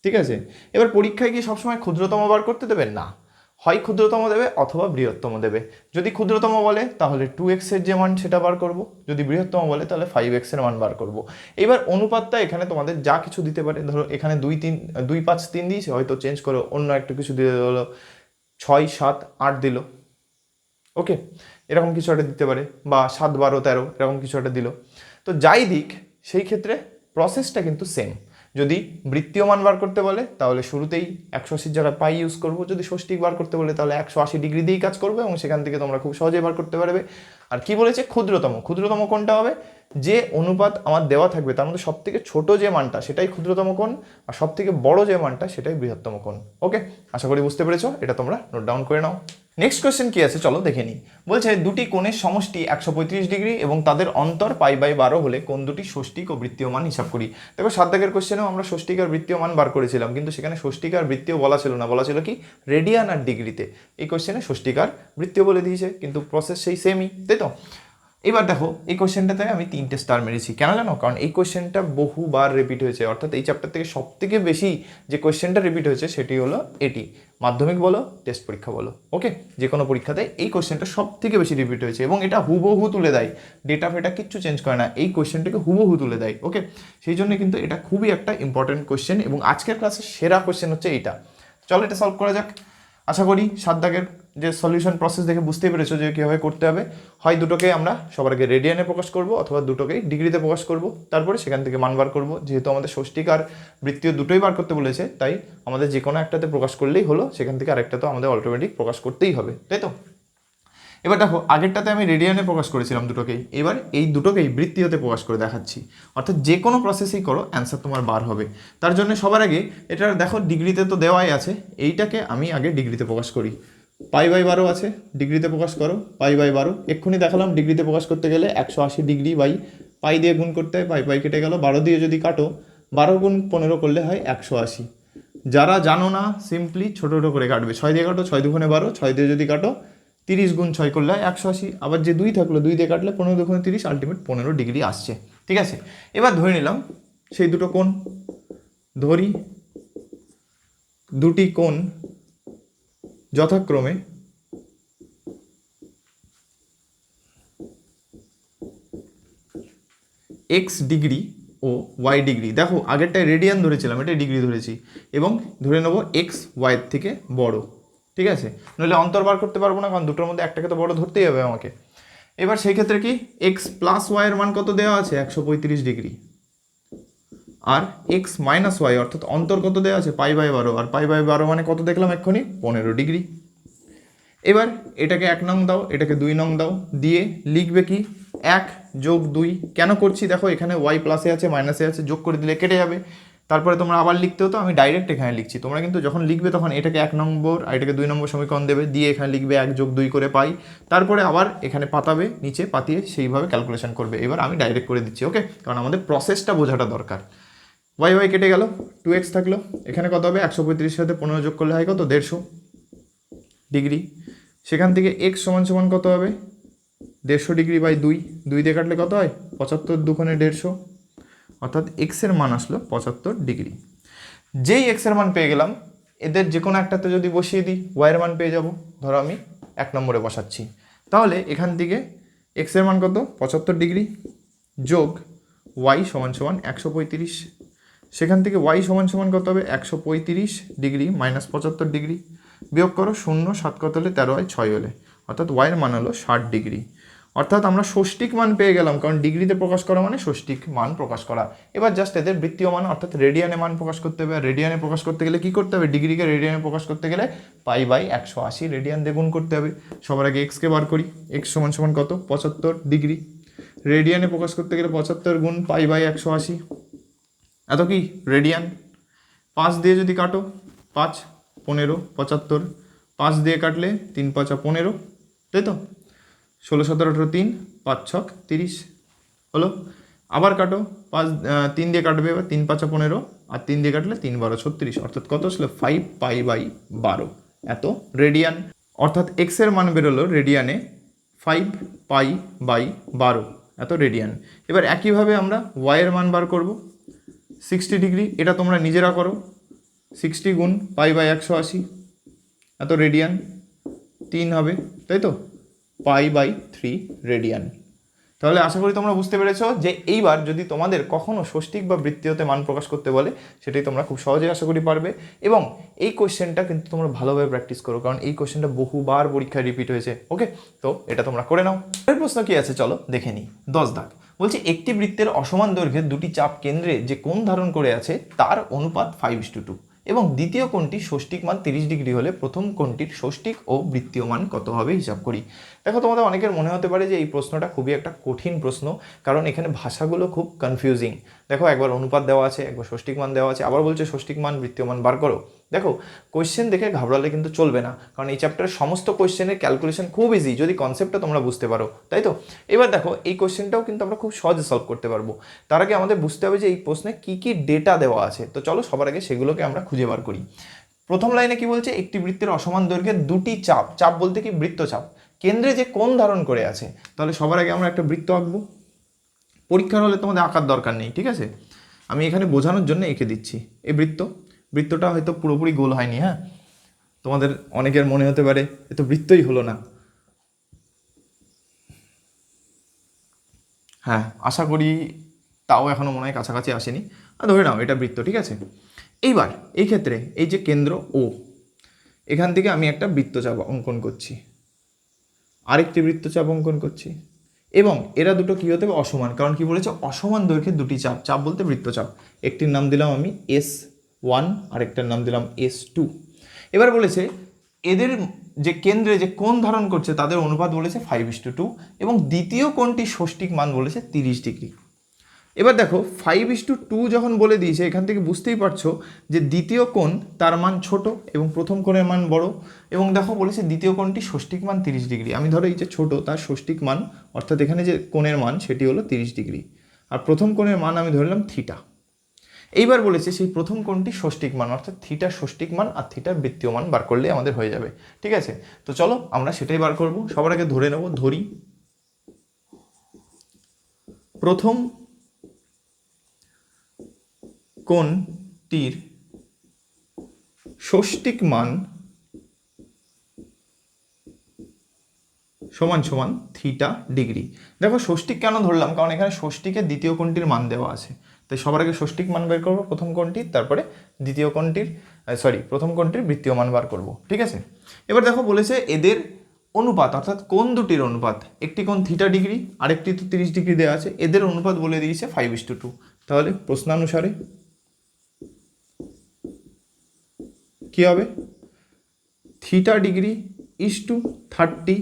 ঠিক আছে। এবার পরীক্ষায় কি সবসময় ক্ষুদ্রতম বার করতে দেবে? না, হয় ক্ষুদ্রতম দেবে অথবা বৃহত্তম দেবে। যদি ক্ষুদ্রতম বলে তাহলে 2x এর যে মান সেটা বার করব, যদি বৃহত্তম বলে তাহলে 5x এর মান বার করব। এবার অনুপাতটা এখানে তোমাদের যা কিছু দিতে পারে, ধরো এখানে 2, 5, 3 দিয়েছে, হয়তো চেঞ্জ করে অন্য একটু কিছু দিয়ে দিলো, 6, 7, 8 দিল, ওকে, এরকম কিছু একটা দিতে পারে, বা 7, 12, 13 এরকম কিছু একটা দিল। তো যাই দিক, সেই ক্ষেত্রে প্রসেসটা কিন্তু সেম। যদি বৃত্তীয় মান বার করতে বলে তাহলে শুরুতেই 180 জায়গায় পাই ইউজ করবো, যদি ষষ্ঠিক বার করতে বলে তাহলে 180 ডিগ্রি দিয়েই কাজ করবে, এবং সেখান থেকে তোমরা খুব সহজেই বার করতে পারবে। আর কি বলেছে? ক্ষুদ্রতম কোণটা হবে যে অনুপাত আমার দেওয়া থাকবে তার মধ্যে সব থেকে ছোট যে মানটা সেটাই ক্ষুদ্রতম কোণ, আর সব থেকে বড় যে মানটা সেটাই বৃহত্তম কোণ। ওকে, আশা করি বুঝতে পেরেছো, এটা তোমরা নোট ডাউন করে নাও। নেক্সট কোয়েশ্চেন কি আছে চলো দেখে নিই। বলছে দুটি কোণের সমষ্টি 135 ডিগ্রি এবং তাদের অন্তর π/12 হলে কোণ দুটি ষষ্ঠিক ও বৃত্তীয় মান হিসাব করি। দেখো 7 দাগের কোয়েশ্চেনেও আমরা ষষ্ঠিক আর বৃত্তীয় মান বার করেছিলাম, কিন্তু সেখানে ষষ্ঠিক আর বৃত্তীয় বলা ছিল না, বলা ছিল কি রেডিয়ান আর ডিগ্রিতে। এই কোয়েশ্চেনে ষষ্ঠিক আর বৃত্তীয় বলে দিয়েছে, কিন্তু প্রসেস সেই সেমই, তাই তো। এবার দেখো এই কোশ্চেনটাতে আমি 3টে স্টার মেরেছি, কেন জানো? কারণ এই কোশ্চেনটা বহুবার রিপিট হয়েছে, অর্থাৎ এই চ্যাপ্টার থেকে সব থেকে বেশি যে কোশ্চেনটা রিপিট হয়েছে সেটি হলো এটি। মাধ্যমিক বলো, টেস্ট পরীক্ষা বলো, ওকে, যে কোনো পরীক্ষাতে এই কোশ্চেনটা সব থেকে বেশি রিপিট হয়েছে এবং এটা হুবহু তুলে দেয়, ডেটা ফেটা কিচ্ছু চেঞ্জ করে না, এই কোশ্চেনটাকে হুবহু তুলে দেয়, ওকে। সেই জন্য কিন্তু এটা খুবই একটা ইম্পর্টেন্ট কোশ্চেন এবং আজকের ক্লাসের সেরা কোশ্চেন হচ্ছে এইটা। চলো এটা সলভ করা যাক। আশা করি 7 দাগের যে সলিউশন প্রসেস দেখে বুঝতেই পেরেছো যে কীভাবে করতে হবে। হয় দুটোকেই আমরা সবার আগে রেডিয়ানে প্রকাশ করব অথবা দুটোকেই ডিগ্রিতে প্রকাশ করব, তারপরে সেখান থেকে মান বার করব। যেহেতু আমাদের ষষ্ঠিক আর বৃত্তীয় দুটোই বার করতে বলেছে, তাই আমাদের যে কোনো একটাতে প্রকাশ করলেই হলো, সেখান থেকে আরেকটা তো আমাদের অটোমেটিক প্রকাশ করতেই হবে, তাই তো? এবার দেখো আগেরটাতে আমি রেডিয়ানে প্রকাশ করেছিলাম দুটোকেই, এবার এই দুটোকেই বৃত্তীয়তে প্রকাশ করে দেখাচ্ছি। অর্থাৎ যে কোনো প্রসেসই করো অ্যান্সার তোমার বার হবে। তার জন্য সবার আগে এটা দেখো ডিগ্রিতে তো দেওয়াই আছে, এইটাকে আমি আগে ডিগ্রিতে প্রকাশ করি। পাই/12 আছে, ডিগ্রিতে প্রকাশ করো পাই/12। এক্ষুনি দেখালাম ডিগ্রিতে প্রকাশ করতে গেলে 180 ডিগ্রি বাই পাই দিয়ে গুণ করতে হয়, পাই কেটে গেল, 12 দিয়ে যদি কাটো 12 গুণ 15 করলে হয় 180। যারা জানো না সিম্পলি ছোটো ছোটো করে কাটবে, 6 দিয়ে কাটো, 6 দুগুণে 12, 6 দিয়ে যদি কাটো 30 গুণ 6 করলে হয় 180। আবার যে 2 থাকলো 2 দিয়ে কাটলে 15 দুগুণে 30, আলটিমেট 15 ডিগ্রি আসছে, ঠিক আছে। এবার ধরে নিলাম সেই দুটো কোণ, ধরি দুটি কোণ যথাক্রমে এক্স ডিগ্রি ও ওয়াই ডিগ্রি। দেখো আগেরটায় রেডিয়ান ধরেছিলাম, এটা ডিগ্রি ধরেছি, এবং ধরে নেবো এক্স ওয়াইয়ের থেকে বড়, ঠিক আছে। নইলে অন্তর বার করতে পারবো না, কারণ দুটোর মধ্যে একটাকে তো বড় ধরতেই হবে আমাকে। এবার সেই ক্ষেত্রে কি এক্স প্লাস ওয়াইয়ের মান কত দেওয়া আছে? 135 ডিগ্রি। আর এক্স মাইনাস ওয়াই অর্থাৎ অন্তর কত দেওয়া আছে? পাই/12। আর পাই/12 মানে কত দেখলাম এক্ষুনি? 15 ডিগ্রি। এবার এটাকে 1 নং দাও, এটাকে 2 নং দাও, দিয়ে লিখবে কি 1 যোগ 2। কেন করছি দেখো, এখানে ওয়াই প্লাসে আছে মাইনাসে আছে, যোগ করে দিলে কেটে যাবে। তারপরে তোমরা আবার লিখতে হতো, আমি ডাইরেক্ট এখানে লিখছি। তোমরা কিন্তু যখন লিখবে তখন এটাকে 1 নম্বর আর এটাকে 2 নম্বর সমীকরণ দেবে, দিয়ে এখানে লিখবে 1 যোগ 2 করে পাই। তারপরে আবার এখানে পাতাবে, নিচে পাতিয়ে সেইভাবে ক্যালকুলেশন করবে। এবার আমি ডাইরেক্ট করে দিচ্ছি, ওকে, কারণ আমাদের প্রসেসটা বোঝাটা দরকার। ওয়াই কেটে গেল, 2x থাকলো, এখানে কত হবে? 135 সাথে 15 যোগ করলে হয় কত? 150 ডিগ্রি। সেখান থেকে x সমান সমান কত হবে? 150 ডিগ্রি বাই 2, 2 দিয়ে কাটলে কত হয়? 75 দুগুণে 150, অর্থাৎ এক্সের মান আসলো 75 ডিগ্রি। যেই এক্সের মান পেয়ে গেলাম, এদের যে কোনো একটাতে যদি বসিয়ে দিই ওয়াইয়ের মান পেয়ে যাব। ধরো আমি 1 নম্বরে বসাচ্ছি, তাহলে এখান থেকে এক্সের মান কত? 75 ডিগ্রি যোগ ওয়াই সমান সমান 135। সেখান থেকে ওয়াই সমান সমান কত হবে? 135 ডিগ্রি মাইনাস 75 ডিগ্রি, বিয়োগ করো 0, 7 কত হলে 13 হয়, 6 হলে, অর্থাৎ ওয়াইয়ের মান হলো 60 ডিগ্রি। অর্থাৎ আমরা ষষ্ঠিক মান পেয়ে গেলাম, কারণ ডিগ্রিতে প্রকাশ করা মানে ষষ্ঠিক মান প্রকাশ করা। এবার জাস্ট এদের বৃত্তীয় মান অর্থাৎ রেডিয়ানে মান প্রকাশ করতে হবে। আর রেডিয়ানে প্রকাশ করতে গেলে কী করতে হবে? ডিগ্রিকে রেডিয়ানে প্রকাশ করতে গেলে পাই/180 রেডিয়ান দিয়ে গুণ করতে হবে। সবার আগে এক্সকে বার করি, এক্স সমান সমান কত? 75 ডিগ্রি। রেডিয়ানে প্রকাশ করতে গেলে 75 গুণ পাই/180, এত কি রেডিয়ান। 5 দিয়ে যদি কাটো 5, 15, 75, 5 দিয়ে কাটলে 3 × 5 = 15, তাই তো? 16, 17, 18, 3, 5 × 6 = 30 হলো। আবার কাটো 3 দিয়ে কাটবে, এবার 3 × 5 = 15, আর 3 দিয়ে কাটলে 3 × 12 = 36, অর্থাৎ কত আসলে 5 পাই/12 এত রেডিয়ান। অর্থাৎ এক্সের মান বেরোলো রেডিয়ানে 5 পাই/12 এত রেডিয়ান। এবার একইভাবে আমরা ওয়াইয়ের মান বার করব, 60 ডিগ্রি। এটা তোমরা নিজেরা করো, 60 গুণ পাই/180 এত রেডিয়ান, 3 হবে, তাই তো? পাই/3 রেডিয়ান। তাহলে আশা করি তোমরা বুঝতে পেরেছো যে এইবার যদি তোমাদের কখনো ষষ্ঠিক বা বৃত্তীয়তে মান প্রকাশ করতে বলে, সেটাই তোমরা খুব সহজেই আশা করি পারবে। এবং এই কোশ্চেনটা কিন্তু তোমরা ভালোভাবে প্র্যাকটিস করো, কারণ এই কোশ্চেনটা বহুবার পরীক্ষায় রিপিট হয়েছে, ওকে। তো এটা তোমরা করে নাও। এর প্রশ্ন কি আছে চলো দেখে নিই। 10 দাগ বলছে একটি বৃত্তের অসমান দৈর্ঘ্যের দুটি চাপ কেন্দ্রে যে কোণ ধারণ করে আছে তার অনুপাত 5:2, এবং দ্বিতীয় কোণটি ষষ্ঠিক মান 30 ডিগ্রি হলে প্রথম কোণটির ষষ্ঠিক ও বৃত্তীয় মান কত হবে হিসাব করি। দেখো তোমাদের অনেকের মনে হতে পারে যে এই প্রশ্নটা খুবই একটা কঠিন প্রশ্ন, কারণ এখানে ভাষাগুলো খুব কনফিউজিং। দেখো একবার অনুপাত দেওয়া আছে, একবার ষষ্ঠিক মান দেওয়া আছে, আবার বলছে ষষ্ঠিক মান বৃত্তীয় মান বার করো। দেখো কোয়েশ্চেন দেখে ঘাবড়ালে কিন্তু চলবে না, কারণ এই চ্যাপ্টারের সমস্ত কোয়েশ্চেনের ক্যালকুলেশন খুব ইজি যদি কনসেপ্টটা তোমরা বুঝতে পারো, তাই তো? এবার দেখো এই কোয়েশ্চেনটাও কিন্তু আমরা খুব সহজে সলভ করতে পারবো। তার আগে আমাদের বুঝতে হবে যে এই প্রশ্নে কী কী ডেটা দেওয়া আছে। তো চলো সবার আগে সেগুলোকে আমরা খুঁজে বার করি। প্রথম লাইনে কি বলছে? একটি বৃত্তের অসমান দৈর্ঘ্যের দুটি চাপ, চাপ বলতে কি বৃত্তচাপ, কেন্দ্রে যে কোণ ধারণ করে আছে, তাহলে সবার আগে আমরা একটা বৃত্ত আঁকবো। পরীক্ষার হলে তোমাদের আঁকার দরকার নেই, ঠিক আছে, আমি এখানে বোঝানোর জন্য এঁকে দিচ্ছি। এই বৃত্তটা হয়তো পুরোপুরি গোল হয়নি, হ্যাঁ, তোমাদের অনেকের মনে হতে পারে এ তো বৃত্তই হলো না। হ্যাঁ, আশা করি তাও এখনও মনে হয় কাছাকাছি আসেনি, ধরে নাও এটা বৃত্ত, ঠিক আছে। এইবার এই ক্ষেত্রে এই যে কেন্দ্র ও, এখান থেকে আমি একটা বৃত্তচাপ অঙ্কন করছি, আরেকটি বৃত্তচাপ অঙ্কন করছি, এবং এরা দুটো কী হতে হবে, অসমান। কারণ কি বলেছে, অসমান দৈর্ঘ্যের দুটি চাপ, চাপ বলতে বৃত্তচাপ। একটির নাম দিলাম আমি S1, আরেকটার নাম দিলাম S2। এবার বলেছে এদের যে কেন্দ্রে যে কোণ ধারণ করছে তাদের অনুপাত বলেছে 5:2, এবং দ্বিতীয় কোণটির ষষ্ঠিক মান বলেছে 30 ডিগ্রি। এবার দেখো 5:2 যখন বলে দিয়েছে, এখান থেকে বুঝতেই পারছো যে দ্বিতীয় কোণ তার মান ছোট এবং প্রথম কোণের মান বড়। এবং দেখো বলেছে দ্বিতীয় কোণটি ষষ্ঠিক মান 30 ডিগ্রি। আমি ধরো এই যে ছোট তার ষষ্ঠিক মান, অর্থাৎ এখানে যে কোণের মান সেটি হলো 30 ডিগ্রি, আর প্রথম কোণের মান আমি ধরলাম থিটা। এইবার বলেছে সেই প্রথম কোণটি ষষ্ঠিক মান, অর্থাৎ থিটার ষষ্ঠিক মান আর থিটার বৃত্তীয় মান বার করলে আমাদের হয়ে যাবে, ঠিক আছে। তো চলো আমরা সেটাই বার করব। সবার আগে ধরে নেব, ধরি প্রথম কোণটির ষষ্ঠিক মান সমান সমান থিটা ডিগ্রি। দেখো ষষ্ঠিক কেন ধরলাম, কারণ এখানে ষষ্ঠিকের দ্বিতীয় কোণটির মান দেওয়া আছে, তাই সবার আগে ষষ্ঠিক মান বের করবো প্রথম কোণটির, তারপরে দ্বিতীয় কোণটির প্রথম কোণটির বৃত্তীয় মান বার করব, ঠিক আছে। এবার দেখো বলেছে এদের অনুপাত, অর্থাৎ কোণ দুটির অনুপাত, একটি কোণ থিটা ডিগ্রি, আরেকটি তো 30 ডিগ্রি দেওয়া আছে, এদের অনুপাত বলে দিয়েছে 5:2। তাহলে প্রশ্নানুসারে কী হবে, theta degree is to 30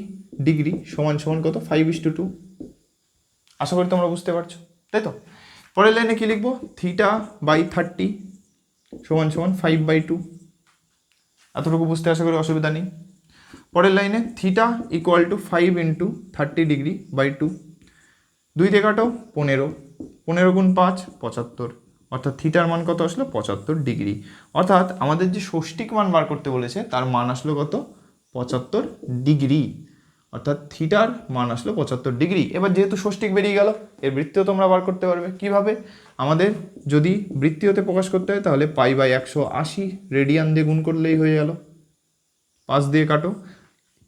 degree সমান সমান কত, 5:2। আশা করি তোমরা বুঝতে পারছো, তাই তো। পরের লাইনে কি লিখবো, θ/30 সমান সমান 5/2। এতটুকু বুঝতে আশা করি অসুবিধা নেই। পরের লাইনে theta equal to 5 × 30 degree by 2, 2 দিয়ে কাটো 15, 15 × 5 75, অর্থাৎ থিটার মান কত আসলো, 75 ডিগ্রি। অর্থাৎ আমাদের যে ষষ্ঠিক মান বার করতে বলেছে তার মান আসলো কত, 75 ডিগ্রি, অর্থাৎ থিটার মান আসলো 75 ডিগ্রি। এবার যেহেতু ষষ্ঠিক বেরিয়ে গেল, এর বৃত্তীয় তোমরা বার করতে পারবে কিভাবে, আমাদের যদি বৃত্তীয়তে প্রকাশ করতে হয় তাহলে π/180 রেডিয়ান দিয়ে গুণ করলেই হয়ে গেল, 5 দিয়ে কাটো,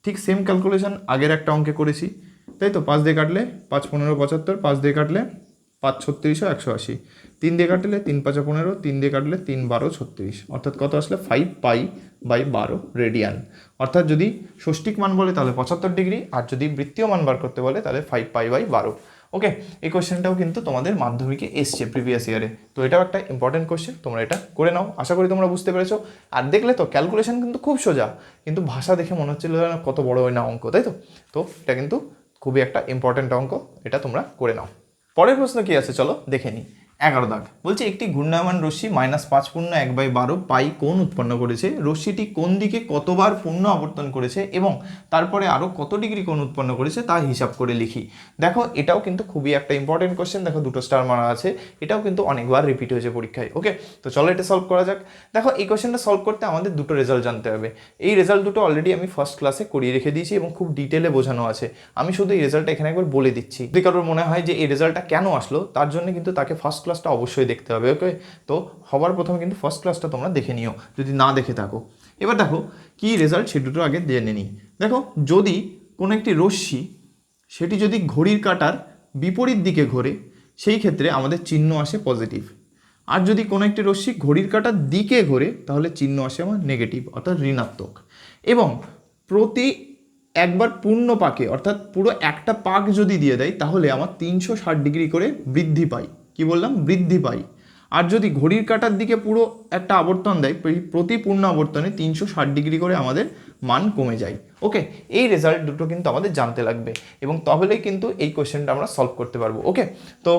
ঠিক সেম ক্যালকুলেশন আগের একটা অঙ্কে করেছি, তাই তো। 5 দিয়ে কাটলে 5 15 75, 5 দিয়ে কাটলে 5 36 180, 3 দিয়ে কাটলে 3 5 15, 3 দিয়ে কাটলে 3 12 36, অর্থাৎ কত আসলে 5π/12 রেডিয়ান। অর্থাৎ যদি ষষ্ঠিক মান বলে তাহলে 75 ডিগ্রি, আর যদি বৃত্তীয় মান বার করতে বলে তাহলে 5π/12। ওকে, এই কোশ্চেনটাও কিন্তু তোমাদের মাধ্যমিকে এসছে প্রিভিয়াস ইয়ারে, তো এটাও একটা ইম্পর্টেন্ট কোশ্চেন, তোমরা এটা করে নাও। আশা করি তোমরা বুঝতে পেরেছো। আর দেখলে তো ক্যালকুলেশন কিন্তু খুব সোজা, কিন্তু ভাষা দেখে মনে হচ্ছিল কত বড় হয় না অঙ্ক, তাই তো। তো এটা কিন্তু খুবই একটা ইম্পর্টেন্ট অঙ্ক, এটা তোমরা করে নাও। পরের প্রশ্ন কি আছে চলো দেখে নিই। 11 দাগ বলছে একটি ঘূর্ণায়মান রশ্মি -5/1/12 পাই কোণ উৎপন্ন করেছে, রশ্মিটি কোন দিকে কতবার পূর্ণ আবর্তন করেছে এবং তারপরে আরও কত ডিগ্রি কোণ উৎপন্ন করেছে তা হিসাব করে লিখি। দেখো এটাও কিন্তু খুবই একটা ইম্পর্টেন্ট কোশ্চেন, দেখো দুটো স্টার মারা আছে, এটাও কিন্তু অনেকবার রিপিট হয়েছে পরীক্ষায়। ওকে, তো চলো এটা সলভ করা যাক। দেখো এই কোশ্চেনটা সলভ করতে আমাদের দুটো রেজাল্ট জানতে হবে। এই রেজাল্ট দুটো অলরেডি আমি ফার্স্ট ক্লাসে করিয়ে রেখে দিয়েছি এবং খুব ডিটেলে বোঝানো আছে। আমি শুধু এই রেজাল্টটা এখানে একবার বলে দিচ্ছি, যদি কারোর মনে হয় যে এই রেজাল্টটা কেন আসলো, তার জন্য কিন্তু তাকে ফার্স্ট ক্লাসটা অবশ্যই দেখতে হবে। ওকে, তো সবার প্রথমে কিন্তু ফার্স্ট ক্লাসটা তোমরা দেখে নিও যদি না দেখে থাকো। এবার দেখো কি রেজাল্ট সে দুটো আগে জেনে নিই। দেখো যদি কোনো একটি রশ্মি সেটি যদি ঘড়ির কাঁটার বিপরীত দিকে ঘোরে, সেই ক্ষেত্রে আমাদের চিহ্ন আসে পজিটিভ। আর যদি কোনো একটি রশ্মি ঘড়ির কাঁটার দিকে ঘোরে তাহলে চিহ্ন আসে আমার নেগেটিভ, অর্থাৎ ঋণাত্মক। এবং প্রতি একবার পূর্ণ পাকে, অর্থাৎ পুরো একটা পাক যদি দিয়ে দেয় তাহলে আমার 360 ডিগ্রি করে বৃদ্ধি পাই। কি বললাম, বৃদ্ধি পাই। আর যদি ঘড়ির কাঁটার দিকে পুরো একটা আবর্তন দেয়, প্রতি পূর্ণ আবর্তনে 360 ডিগ্রি করে আমাদের মান কমে যায়। ওকে, এই রেজাল্ট দুটো কিন্তু আমাদের জানতে লাগবে এবং তাহলেই কিন্তু এই কোশ্চেনটা আমরা সলভ করতে পারবো। ওকে, তো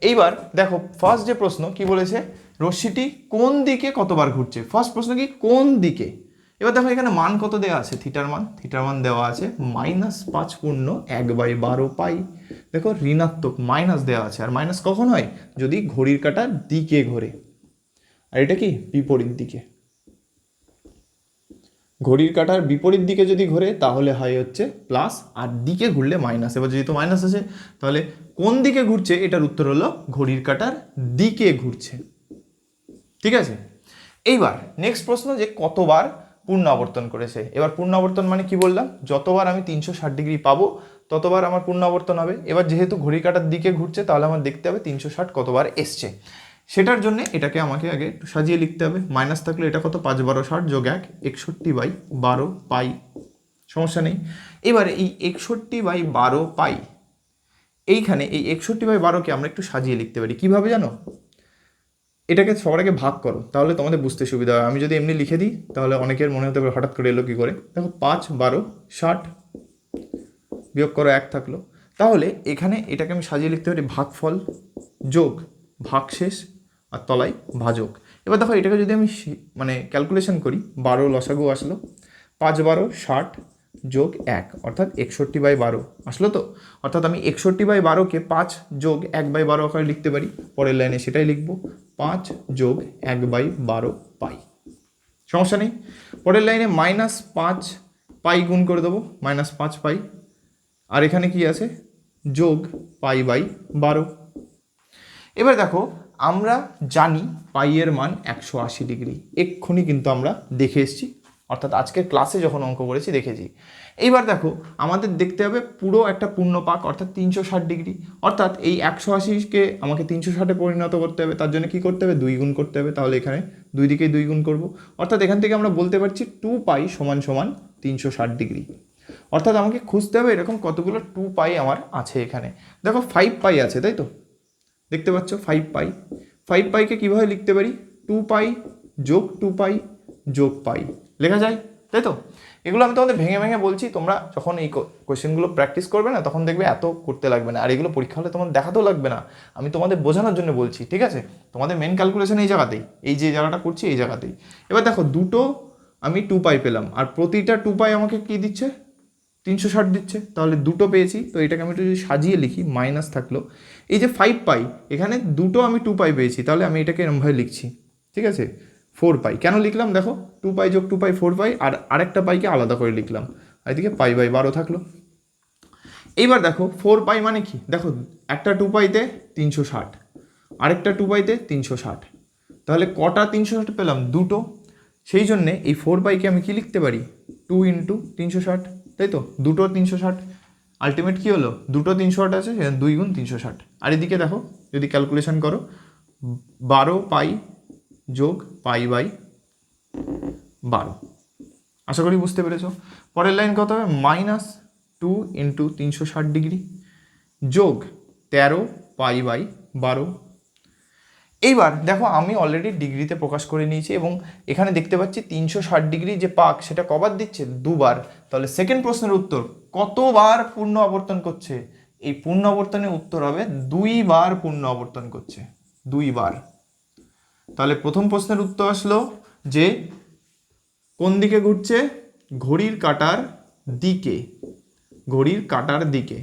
এইবার দেখো ফার্স্ট যে প্রশ্ন কি বলেছে, রশ্মিটি কোন দিকে কতবার ঘুরছে। ফার্স্ট প্রশ্ন কি, কোন দিকে। এবার দেখো এখানে মান কত দেওয়া আছে, থিটার মান দেওয়া আছে -5/1/12 পাই। দেখো ঋণাত্মক মাইনাস দেওয়া আছে, আর মাইনাস কখন হয়, যদি ঘড়ির কাঁটার দিকে ঘোরে, আর এটা কি বিপরীত দিকে। ঘড়ির কাঁটার বিপরীত দিকে যদি ঘোরে তাহলে হয় হচ্ছে প্লাস, আর দিকে ঘুরলে মাইনাস। এবার যেহেতু মাইনাস আছে তাহলে কোন দিকে ঘুরছে এটার উত্তর হলো ঘড়ির কাঁটার দিকে ঘুরছে। ঠিক আছে, এইবার নেক্সট প্রশ্ন যে কতবার পূর্ণ আবর্তন করেছে। এবার পূর্ণ আবর্তন মানে কি বললাম, যতবার আমি 360 ডিগ্রি পাবো ততবার আমার পূর্ণ আবর্তন হবে। এবার যেহেতু ঘড়ি কাঁটার দিকে ঘুরছে তাহলে আমার দেখতে হবে 360 কতবার এসছে। সেটার জন্য এটাকে আমাকে আগে একটু সাজিয়ে লিখতে হবে। মাইনাস থাকলে এটা কত, 5 12 60 যোগ 1 61/12 পাই, সমস্যা নেই। এবারে এই 61/12 পাই, এইখানে এই 61/12কে আমরা একটু সাজিয়ে লিখতে পারি কিভাবে জানো, এটাকে সবার আগে ভাগ করো তাহলে তোমাদের বুঝতে সুবিধা হয়। আমি যদি এমনি লিখে দিই তাহলে অনেকের মনে হতে পারে হঠাৎ করে এলো কী করে। দেখো 5 12 60 বিয়োগ করো 1 থাকলো, তাহলে এখানে এটাকে আমি সাজিয়ে লিখতে পারি ভাগফল যোগ ভাগশেষ আর তলায় ভাজক। এবার দেখো এটাকে যদি আমি মানে ক্যালকুলেশন করি, 12 লসাগু আসলো, 5 12 60 যোগ 1 অর্থাৎ 61/12 আসলো তো। অর্থাৎ আমি 61/12কে 5 যোগ 1/12 আকারে লিখতে পারি। পরের লাইনে সেটাই লিখবো, 5 যোগ 1/12 পাই, সমস্যা নেই। পরের লাইনে -5 পাই গুণ করে দেবো, -5 পাই, আর এখানে কি আছে যোগ π/12। এবার দেখো আমরা জানি পাইয়ের মান 180 ডিগ্রি, এক্ষুনি কিন্তু আমরা দেখে এসেছি, অর্থাৎ আজকের ক্লাসে যখন অঙ্ক করেছি দেখেছি। এইবার দেখো আমাদের দেখতে হবে পুরো একটা পূর্ণ পাক অর্থাৎ 360 ডিগ্রি, অর্থাৎ এই 180কে আমাকে 360-এ পরিণত করতে হবে। তার জন্য কি করতে হবে, 2 গুণ করতে হবে। তাহলে এখানে দুই দিকেই 2 গুণ করব, অর্থাৎ এখান থেকে আমরা বলতে পারছি 2π = 360 ডিগ্রি। অর্থাৎ আমাকে খুঁজতে হবে এরকম কতগুলো 2π আমার আছে। এখানে দেখো 5π আছে, তাই তো, দেখতে পাচ্ছ 5π। 5πকে কীভাবে লিখতে পারি, 2π যোগ 2π যোগ π লেখা যায়, তাই তো। এগুলো আমি তোমাদের ভেঙে ভেঙে বলছি, তোমরা যখন এই কোয়েশ্চেনগুলো প্র্যাকটিস করবে না তখন দেখবে এত করতে লাগবে না, আর এগুলো পরীক্ষা হলে তোমাদের দেখাতেও লাগবে না। আমি তোমাদের বোঝানোর জন্য বলছি, ঠিক আছে। তোমাদের মেন ক্যালকুলেশন এই জায়গাতেই, এই যে জায়গাটা করছি এই জায়গাতেই। এবার দেখো দুটো আমি 2π পেলাম, আর প্রতিটা 2π আমাকে কি দিচ্ছে, 360 দিচ্ছে, তাহলে দুটো পেয়েছি। তো এটাকে আমি একটু যদি সাজিয়ে লিখি, মাইনাস থাকলো এই যে 5π, এখানে দুটো আমি 2π পেয়েছি, তাহলে আমি এটাকে এরমভাবে লিখছি, ঠিক আছে। 4π কেন লিখলাম, দেখো 2π যোগ 2π 4π, আর আরেকটা পাইকে আলাদা করে লিখলাম, আর এদিকে π/12 থাকলো। এইবার দেখো 4π মানে কি, দেখো একটা 2πতে 360, আরেকটা 2πতে 360, তাহলে কটা 360 পেলাম, দুটো। সেই জন্যে এই 4πকে আমি কি লিখতে পারি, 2 × 360, তাই তো, দুটো 360। আলটিমেট কি হলো, দুটো 360 আছে, 2 × 360। আর এদিকে দেখো যদি ক্যালকুলেশন করো, 12π যোগ π/12। আশা করি বুঝতে পেরেছো। পরের লাইন কত হবে, -2 × 360 ডিগ্রি যোগ 13π/12। এইবার দেখো আমি অলরেডি ডিগ্রিতে প্রকাশ করে নিয়েছি, এবং এখানে দেখতে পাচ্ছি 360 ডিগ্রি যে পাক সেটা কবার দিচ্ছে, দুবার। তাহলে সেকেন্ড প্রশ্নের উত্তর কতবার পূর্ণ আবর্তন করছে, এই পূর্ণ আবর্তনের উত্তর হবে 2 বার পূর্ণ আবর্তন করছে, 2 বার। তাহলে প্রথম প্রশ্নের উত্তর আসলো যে কোন দিকে ঘুরছে, ঘড়ির কাঁটার দিকে, ঘড়ির কাঁটার দিকে।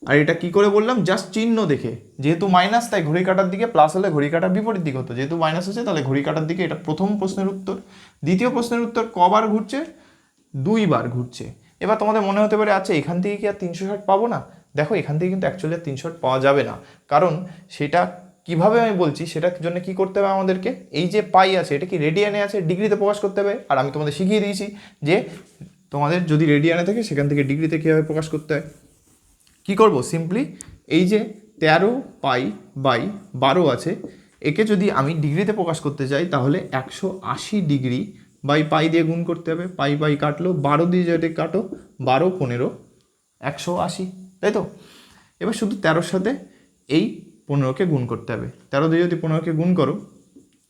আর এটা কি করে বললাম, জাস্ট চিহ্ন দেখে, যেহেতু মাইনাস তাই ঘড়ি কাঁটার দিকে, প্লাস হলে ঘড়ি কাঁটার বিপরীত দিক হতো, যেহেতু মাইনাস আছে তাহলে ঘড়ি কাঁটার দিকে। এটা প্রথম প্রশ্নের উত্তর। দ্বিতীয় প্রশ্নের উত্তর কবার ঘুরছে, 2 বার ঘুরছে। এবার তোমাদের মনে হতে পারে আচ্ছা এখান থেকে কি আর 360 পাবো না, দেখো এখান থেকে কিন্তু অ্যাকচুয়ালি আর 360 পাওয়া যাবে না, কারণ সেটা কিভাবে আমি বলছি, সেটার জন্য কি করতে হবে আমাদেরকে, এই যে পাই আছে এটা কি রেডিয়ানে আছে, ডিগ্রিতে প্রকাশ করতে হবে। আর আমি তোমাদের শিখিয়ে দিয়েছি যে তোমাদের যদি রেডিয়ানে থাকে সেখান থেকে ডিগ্রিতে কীভাবে প্রকাশ করতে হয়। কি করব, সিম্পলি এই যে 13π/12 আছে, একে যদি আমি ডিগ্রিতে প্রকাশ করতে চাই তাহলে 180 ডিগ্রি π দিয়ে গুণ করতে হবে। π কাটলো, 12 দিয়ে যদি কাটো, 12 15 180, তাই তো। এবার শুধু 13-র সাথে এই 15কে গুণ করতে হবে। 13 দিয়ে যদি 15কে গুণ করো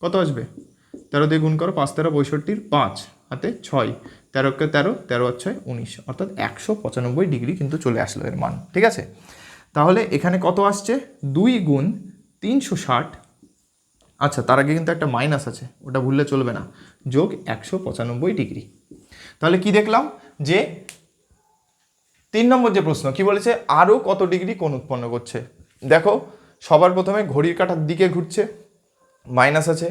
কত আসবে, 13 দিয়ে গুণ করো, 5 13 65, 5 হাতে 6, 13কে 13, 13 আর 6 19, অর্থাৎ 195 ডিগ্রি কিন্তু চলে আসলো এর মান, ঠিক আছে। তাহলে এখানে কত আসছে, 2 × 360, আচ্ছা তার আগে কিন্তু একটা মাইনাস আছে, ওটা ভুললে চলবে না, যোগ 195 ডিগ্রি। তাহলে কি দেখলাম যে 3 নম্বর যে প্রশ্ন কি বলেছে, আরও কত ডিগ্রি কোণ উৎপন্ন করছে। দেখো সবার প্রথমে ঘড়ির কাঁটার দিকে ঘুরছে, মাইনাস আছে,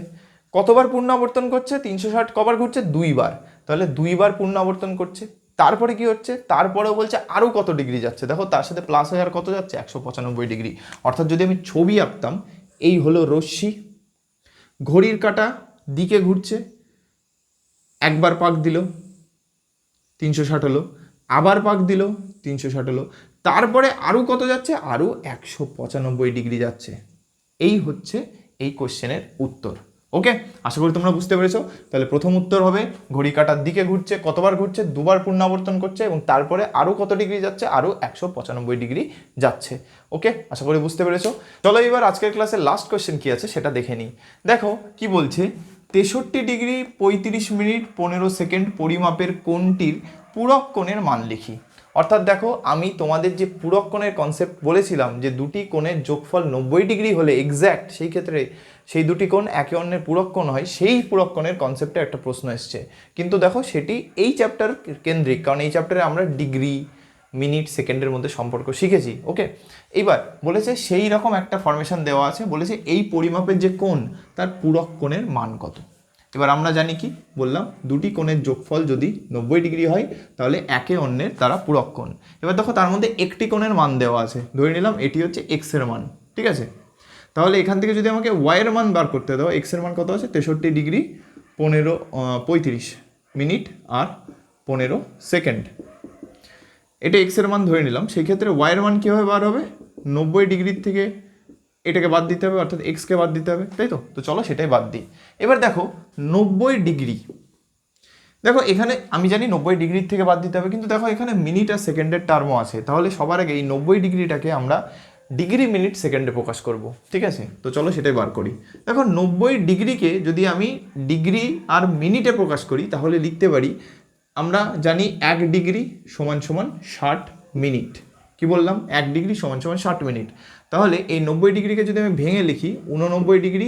কতবার পুনরাবর্তন করছে? 360 কবার ঘুরছে? 2 বার। তাহলে 2 বার পুনরাবর্তন করছে। তারপরে কি হচ্ছে? তারপরেও বলছে আরও কত ডিগ্রি যাচ্ছে, দেখো তার সাথে প্লাস হয়ে আর কত যাচ্ছে? 195 ডিগ্রি। অর্থাৎ যদি আমি ছবি আঁকতাম, এই হলো রশ্মি, ঘড়ির কাঁটা দিকে ঘুরছে, একবার পাক দিল 360 হলো, আবার পাক দিল 360 হলো, তারপরে আরও কত যাচ্ছে? আরও 195 ডিগ্রি যাচ্ছে। এই হচ্ছে এই কোশ্চেনের উত্তর। ওকে, আশা করি তোমরা বুঝতে পেরেছো। তাহলে প্রথম উত্তর হবে ঘড়ি কাঁটার দিকে ঘুরছে, কতবার ঘুরছে? 2 বার পুনরাবর্তন করছে, এবং তারপরে আরও কত ডিগ্রি যাচ্ছে? আরও 195 ডিগ্রি যাচ্ছে। ওকে, আশা করি বুঝতে পেরেছো। চলো এবার আজকের ক্লাসের লাস্ট কোশ্চেন কি আছে সেটা দেখে নিই। দেখো কি বলছে, 63 ডিগ্রি 35 মিনিট 15 সেকেন্ড পরিমাপের কোণটির পূরক কোণের মান লিখি। অর্থাৎ দেখো, আমি তোমাদের যে পূরক কোণের কনসেপ্ট বলেছিলাম যে দুটি কোণের যোগফল 90 ডিগ্রি হলে এক্স্যাক্ট সেই ক্ষেত্রে সেই দুটি কোণ একে অন্যের পূরক কোণ হয়, সেই পূরক কোণের কনসেপ্টে একটা প্রশ্ন এসছে। কিন্তু দেখো সেটি এই চ্যাপ্টার কেন্দ্রিক, কারণ এই চ্যাপ্টারে আমরা ডিগ্রি, মিনিট, সেকেন্ডের মধ্যে সম্পর্ক শিখেছি। ওকে, এইবার বলেছে সেই রকম একটা ফরমেশন দেওয়া আছে, বলেছে এই পরিমাপের যে কোণ তার পূরক কোণের মান কত। এবার আমরা জানি কি বললাম, দুটি কোণের যোগফল যদি 90 ডিগ্রি হয় তাহলে একে অন্যের তারা পূরক কোণ। এবার দেখো তার মধ্যে একটি কোণের মান দেওয়া আছে, ধরে নিলাম এটি হচ্ছে এক্স এর মান, ঠিক আছে। তাহলে এখান থেকে যদি আমাকে ওয়াই এর মান বার করতে দাও, এক্স এর মান কত আছে? 63 ডিগ্রি 35 মিনিট আর 15 সেকেন্ড, এটা এক্স এর মান ধরে নিলাম। সেই ক্ষেত্রে ওয়াই এর মান কীভাবে বার হবে? 90 ডিগ্রির থেকে এটাকে বাদ দিতে হবে, অর্থাৎ এক্সকে বাদ দিতে হবে, তাই তো। তো চলো সেটাই বাদ দিই। এবার দেখো 90 ডিগ্রি, দেখো এখানে আমি জানি 90 ডিগ্রির থেকে বাদ দিতে হবে, কিন্তু দেখো এখানে মিনিট আর সেকেন্ডের টার্মও আছে। তাহলে সবার আগে এই 90 ডিগ্রিটাকে আমরা ডিগ্রি, মিনিট, সেকেন্ডে প্রকাশ করব, ঠিক আছে। তো চলো সেটাই বার করি। দেখো 90 ডিগ্রিকে যদি আমি ডিগ্রি আর মিনিটে প্রকাশ করি তাহলে লিখতে পারি, আমরা জানি 1 ডিগ্রি সমান সমান 60 মিনিট। কি বললাম? 1 ডিগ্রি সমান সমান 60 মিনিট। তাহলে এই 90 ডিগ্রিকে যদি আমি ভেঙে লিখি 89 ডিগ্রি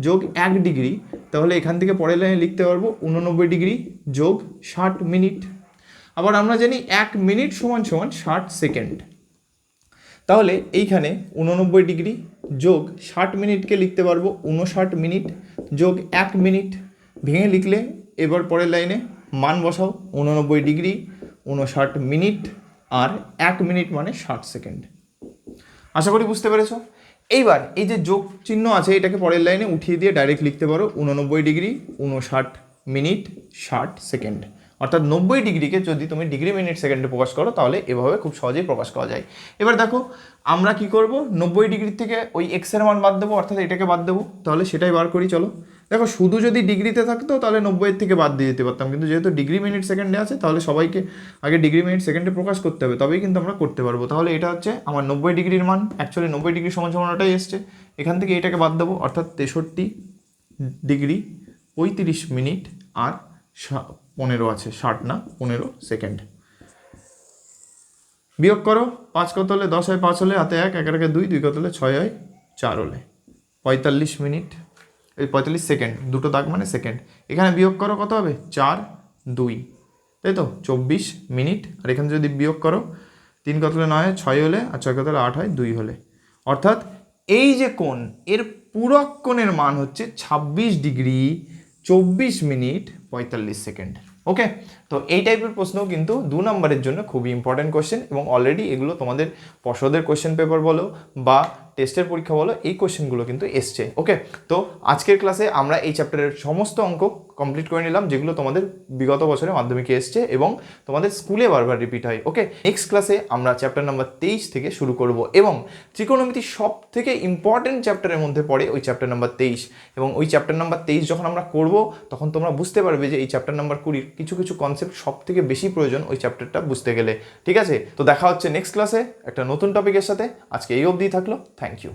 যোগ 1 ডিগ্রি, তাহলে এখান থেকে পরের লাইনে লিখতে পারবো 89 ডিগ্রি যোগ 60 মিনিট। আবার আমরা জানি 1 মিনিট সমান সমান 60 সেকেন্ড। তাহলে এইখানে 89 ডিগ্রি যোগ 60 মিনিটকে লিখতে পারবো 59 মিনিট যোগ 1 মিনিট। ভেঙে লিখলে এবার পরের লাইনে মান বসাও, 89 ডিগ্রি 59 মিনিট আর 1 মিনিট মানে 60 সেকেন্ড। আশা করি বুঝতে পেরেছো। এইবার এই যে যোগ চিহ্ন আছে এটাকে পরের লাইনে উঠিয়ে দিয়ে ডাইরেক্ট লিখতে পারো 89 ডিগ্রি 59 মিনিট 60 সেকেন্ড। অর্থাৎ 90 ডিগ্রিকে যদি তুমি ডিগ্রি, মিনিট, সেকেন্ডে প্রকাশ করো তাহলে এভাবে খুব সহজেই প্রকাশ করা যায়। এবার দেখো আমরা কি করব, 90 ডিগ্রি থেকে ওই এক্স এর মান বাদ দেবো, অর্থাৎ এটাকে বাদ দেবো। তাহলে সেটাই বার করি চলো। দেখো শুধু যদি ডিগ্রিতে থাকতো তাহলে 90 থেকে বাদ দিয়ে দিতে পারতাম, কিন্তু যেহেতু ডিগ্রি, মিনিট, সেকেন্ডে আছে তাহলে সবাইকে আগে ডিগ্রি, মিনিট, সেকেন্ডে প্রকাশ করতে হবে, তবেই কিন্তু আমরা করতে পারবো। তাহলে এটা হচ্ছে আমার 90 ডিগ্রির মান, অ্যাকচুয়ালি 90 ডিগ্রি সমান সমান ওটাই এসছে। এখান থেকে এটাকে বাদ দেবো, অর্থাৎ 63 ডিগ্রি 35 মিনিট আর 15 আছে, 60 না 15 সেকেন্ড। বিয়োগ করো, 5 কত হলে 10 হয়? 5 হলে হাতে 1, 1 একে 2, 2 কত হলে 6 হয়? 4 হলে 45 মিনিট, এই 45 সেকেন্ড, দুটো দাগ মানে সেকেন্ড। এখানে বিয়োগ করো কত হবে? 4, 2, তাই তো 24 মিনিট। আর এখানে যদি বিয়োগ করো 3 কত হলে 9 হয়? 6 হলে, আর 6 কত হলে 8 হয়? 2 হলে। অর্থাৎ এই যে কোণ এর পূরক কোণের মান হচ্ছে 26 ডিগ্রি 24 মিনিট 45 সেকেন্ড। ওকে, তো এই টাইপের প্রশ্ন কিন্তু 2 নম্বরের জন্য খুবই ইম্পর্টেন্ট কোশ্চেন, এবং অলরেডি এগুলো তোমাদের পর্ষদের কোশ্চেন পেপার বলো বা টেস্টের পরীক্ষা বলো, এই কোশ্চেনগুলো কিন্তু এসছে। ওকে, তো আজকের ক্লাসে আমরা এই চ্যাপ্টারের সমস্ত অঙ্ক কমপ্লিট করে নিলাম যেগুলো তোমাদের বিগত বছরে মাধ্যমিকে এসছে এবং তোমাদের স্কুলে বারবার রিপিট হয়। ওকে, নেক্সট ক্লাসে আমরা চ্যাপ্টার নাম্বার 23 থেকে শুরু করব, এবং ত্রিকোণমিতি সব থেকে ইম্পর্টেন্ট চ্যাপ্টারের মধ্যে পড়ে ওই চ্যাপ্টার নাম্বার 23, এবং ওই চ্যাপ্টার নাম্বার 23 যখন আমরা করব তখন তোমরা বুঝতে পারবে যে এই চ্যাপ্টার নাম্বার 20 কিছু কিছু কনসেপ্ট সব থেকে বেশি প্রয়োজন ওই চ্যাপ্টারটা বুঝতে গেলে। ঠিক আছে, তো দেখা হচ্ছে নেক্সট ক্লাসে একটা নতুন টপিকের সাথে। আজকে এই অবধি থাকলো, থ্যাংক ইউ।